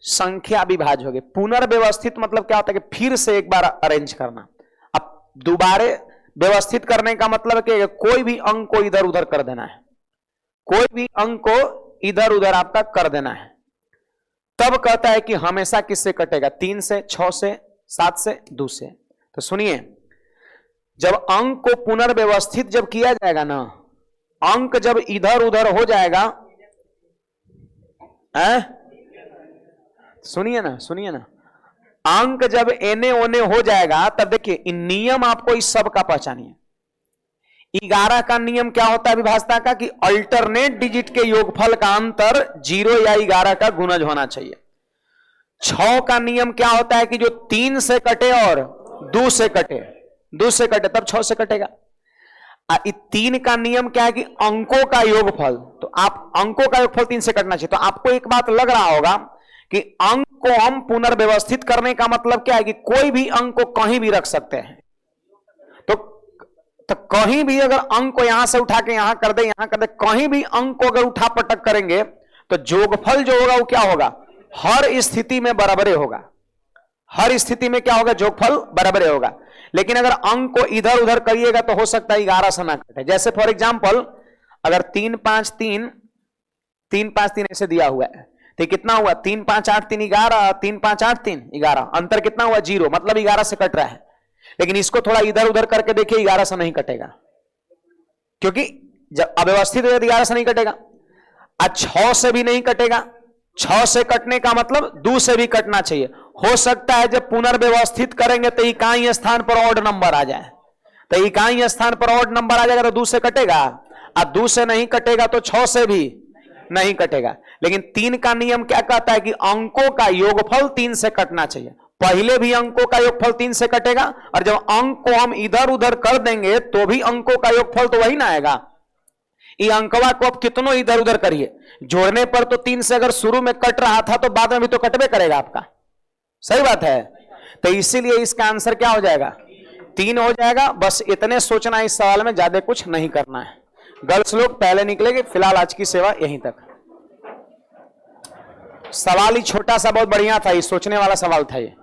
संख्या विभाज्य होगी। पुनर्व्यवस्थित मतलब क्या होता है कि फिर से एक बार अरेंज करना। अब दोबारा व्यवस्थित करने का मतलब है कि कोई भी अंक को इधर उधर कर देना है, कोई भी अंक को इधर उधर आपका कर देना है। तब कहता है कि हमेशा किससे कटेगा? 3 से, 6 से, 7 से, 2 से। तो सुनिए, जब अंक को पुनर्व्यवस्थित जब किया जाएगा ना, अंक जब इधर उधर हो जाएगा, सुनिए ना, सुनिए ना, अंक जब एने ओने हो जाएगा, तब देखिए इन नियम आपको इस सब का पहचानिए। 11 का नियम क्या होता है विभाजता का? कि अल्टरनेट डिजिट के योगफल का अंतर 0 या 11 का गुणज होना चाहिए। 6 का नियम क्या होता है? कि जो 3 से कटे और 2 से कटे, 2 से कटे तब 6 से कटेगा। 3 का नियम क्या है? कि अंकों का योगफल, तो आप अंकों का योगफल 3 से कटना चाहिए। तो आपको एक बात लग रहा होगा कि अंक को हम पुनर्व्यवस्थित करने का मतलब क्या है? कि कोई भी अंक को कहीं भी रख सकते हैं। तो कहीं भी अगर अंक को यहां से उठा के यहां कर दे, यहां कर दे, कहीं भी अंक को अगर उठा पटक करेंगे तो जोगफल जो होगा वो क्या होगा? हर स्थिति में बराबरे होगा। हर स्थिति में क्या होगा? जोगफल बराबरे होगा। लेकिन अगर अंक को इधर उधर करिएगा तो हो सकता है 11 से ना कटे। जैसे फॉर एग्जाम्पल अगर 3 5 3 3 5 3 ऐसे दिया हुआ है, तो कितना हुआ? 3 5 8 3 11, 3 5 8 3 11, अंतर कितना हुआ? 0, मतलब 11 से कट रहा है। लेकिन इसको थोड़ा इधर उधर करके देखिए, 11 से नहीं कटेगा, क्योंकि जब अव्यवस्थित हो 11 से नहीं कटेगा। आज 6 से भी नहीं कटेगा। 6 से कटने का मतलब 2 से भी कटना चाहिए। हो सकता है जब पुनर्व्यवस्थित करेंगे तो इकाई स्थान पर ऑड नंबर आ जाए, तो इकाई स्थान पर ऑड नंबर आ जाएगा तो 2 से कटेगा, और 2 से नहीं कटेगा तो 6 से भी नहीं कटेगा। लेकिन 3 का नियम क्या कहता है? कि अंकों का योगफल 3 से कटना चाहिए। पहले भी अंकों का योगफल 3 से कटेगा, और जब अंक को हम इधर उधर कर देंगे तो भी अंकों का योगफल तो वही ना आएगा। ये अंकवा को अब कितनों इधर उधर करिए, जोड़ने पर तो 3 से अगर शुरू में कट रहा था तो बाद में भी तो कटबे करेगा आपका। सही बात है। तो इसीलिए इसका आंसर क्या हो जाएगा? 3 हो जाएगा। बस इतने सोचना है इस सवाल में, ज्यादा कुछ नहीं करना है। गर्ल्स लोग पहले निकलेंगे। फिलहाल आज की सेवा यहीं तक। सवाल ही छोटा सा बहुत बढ़िया था, ये सोचने वाला सवाल था ये।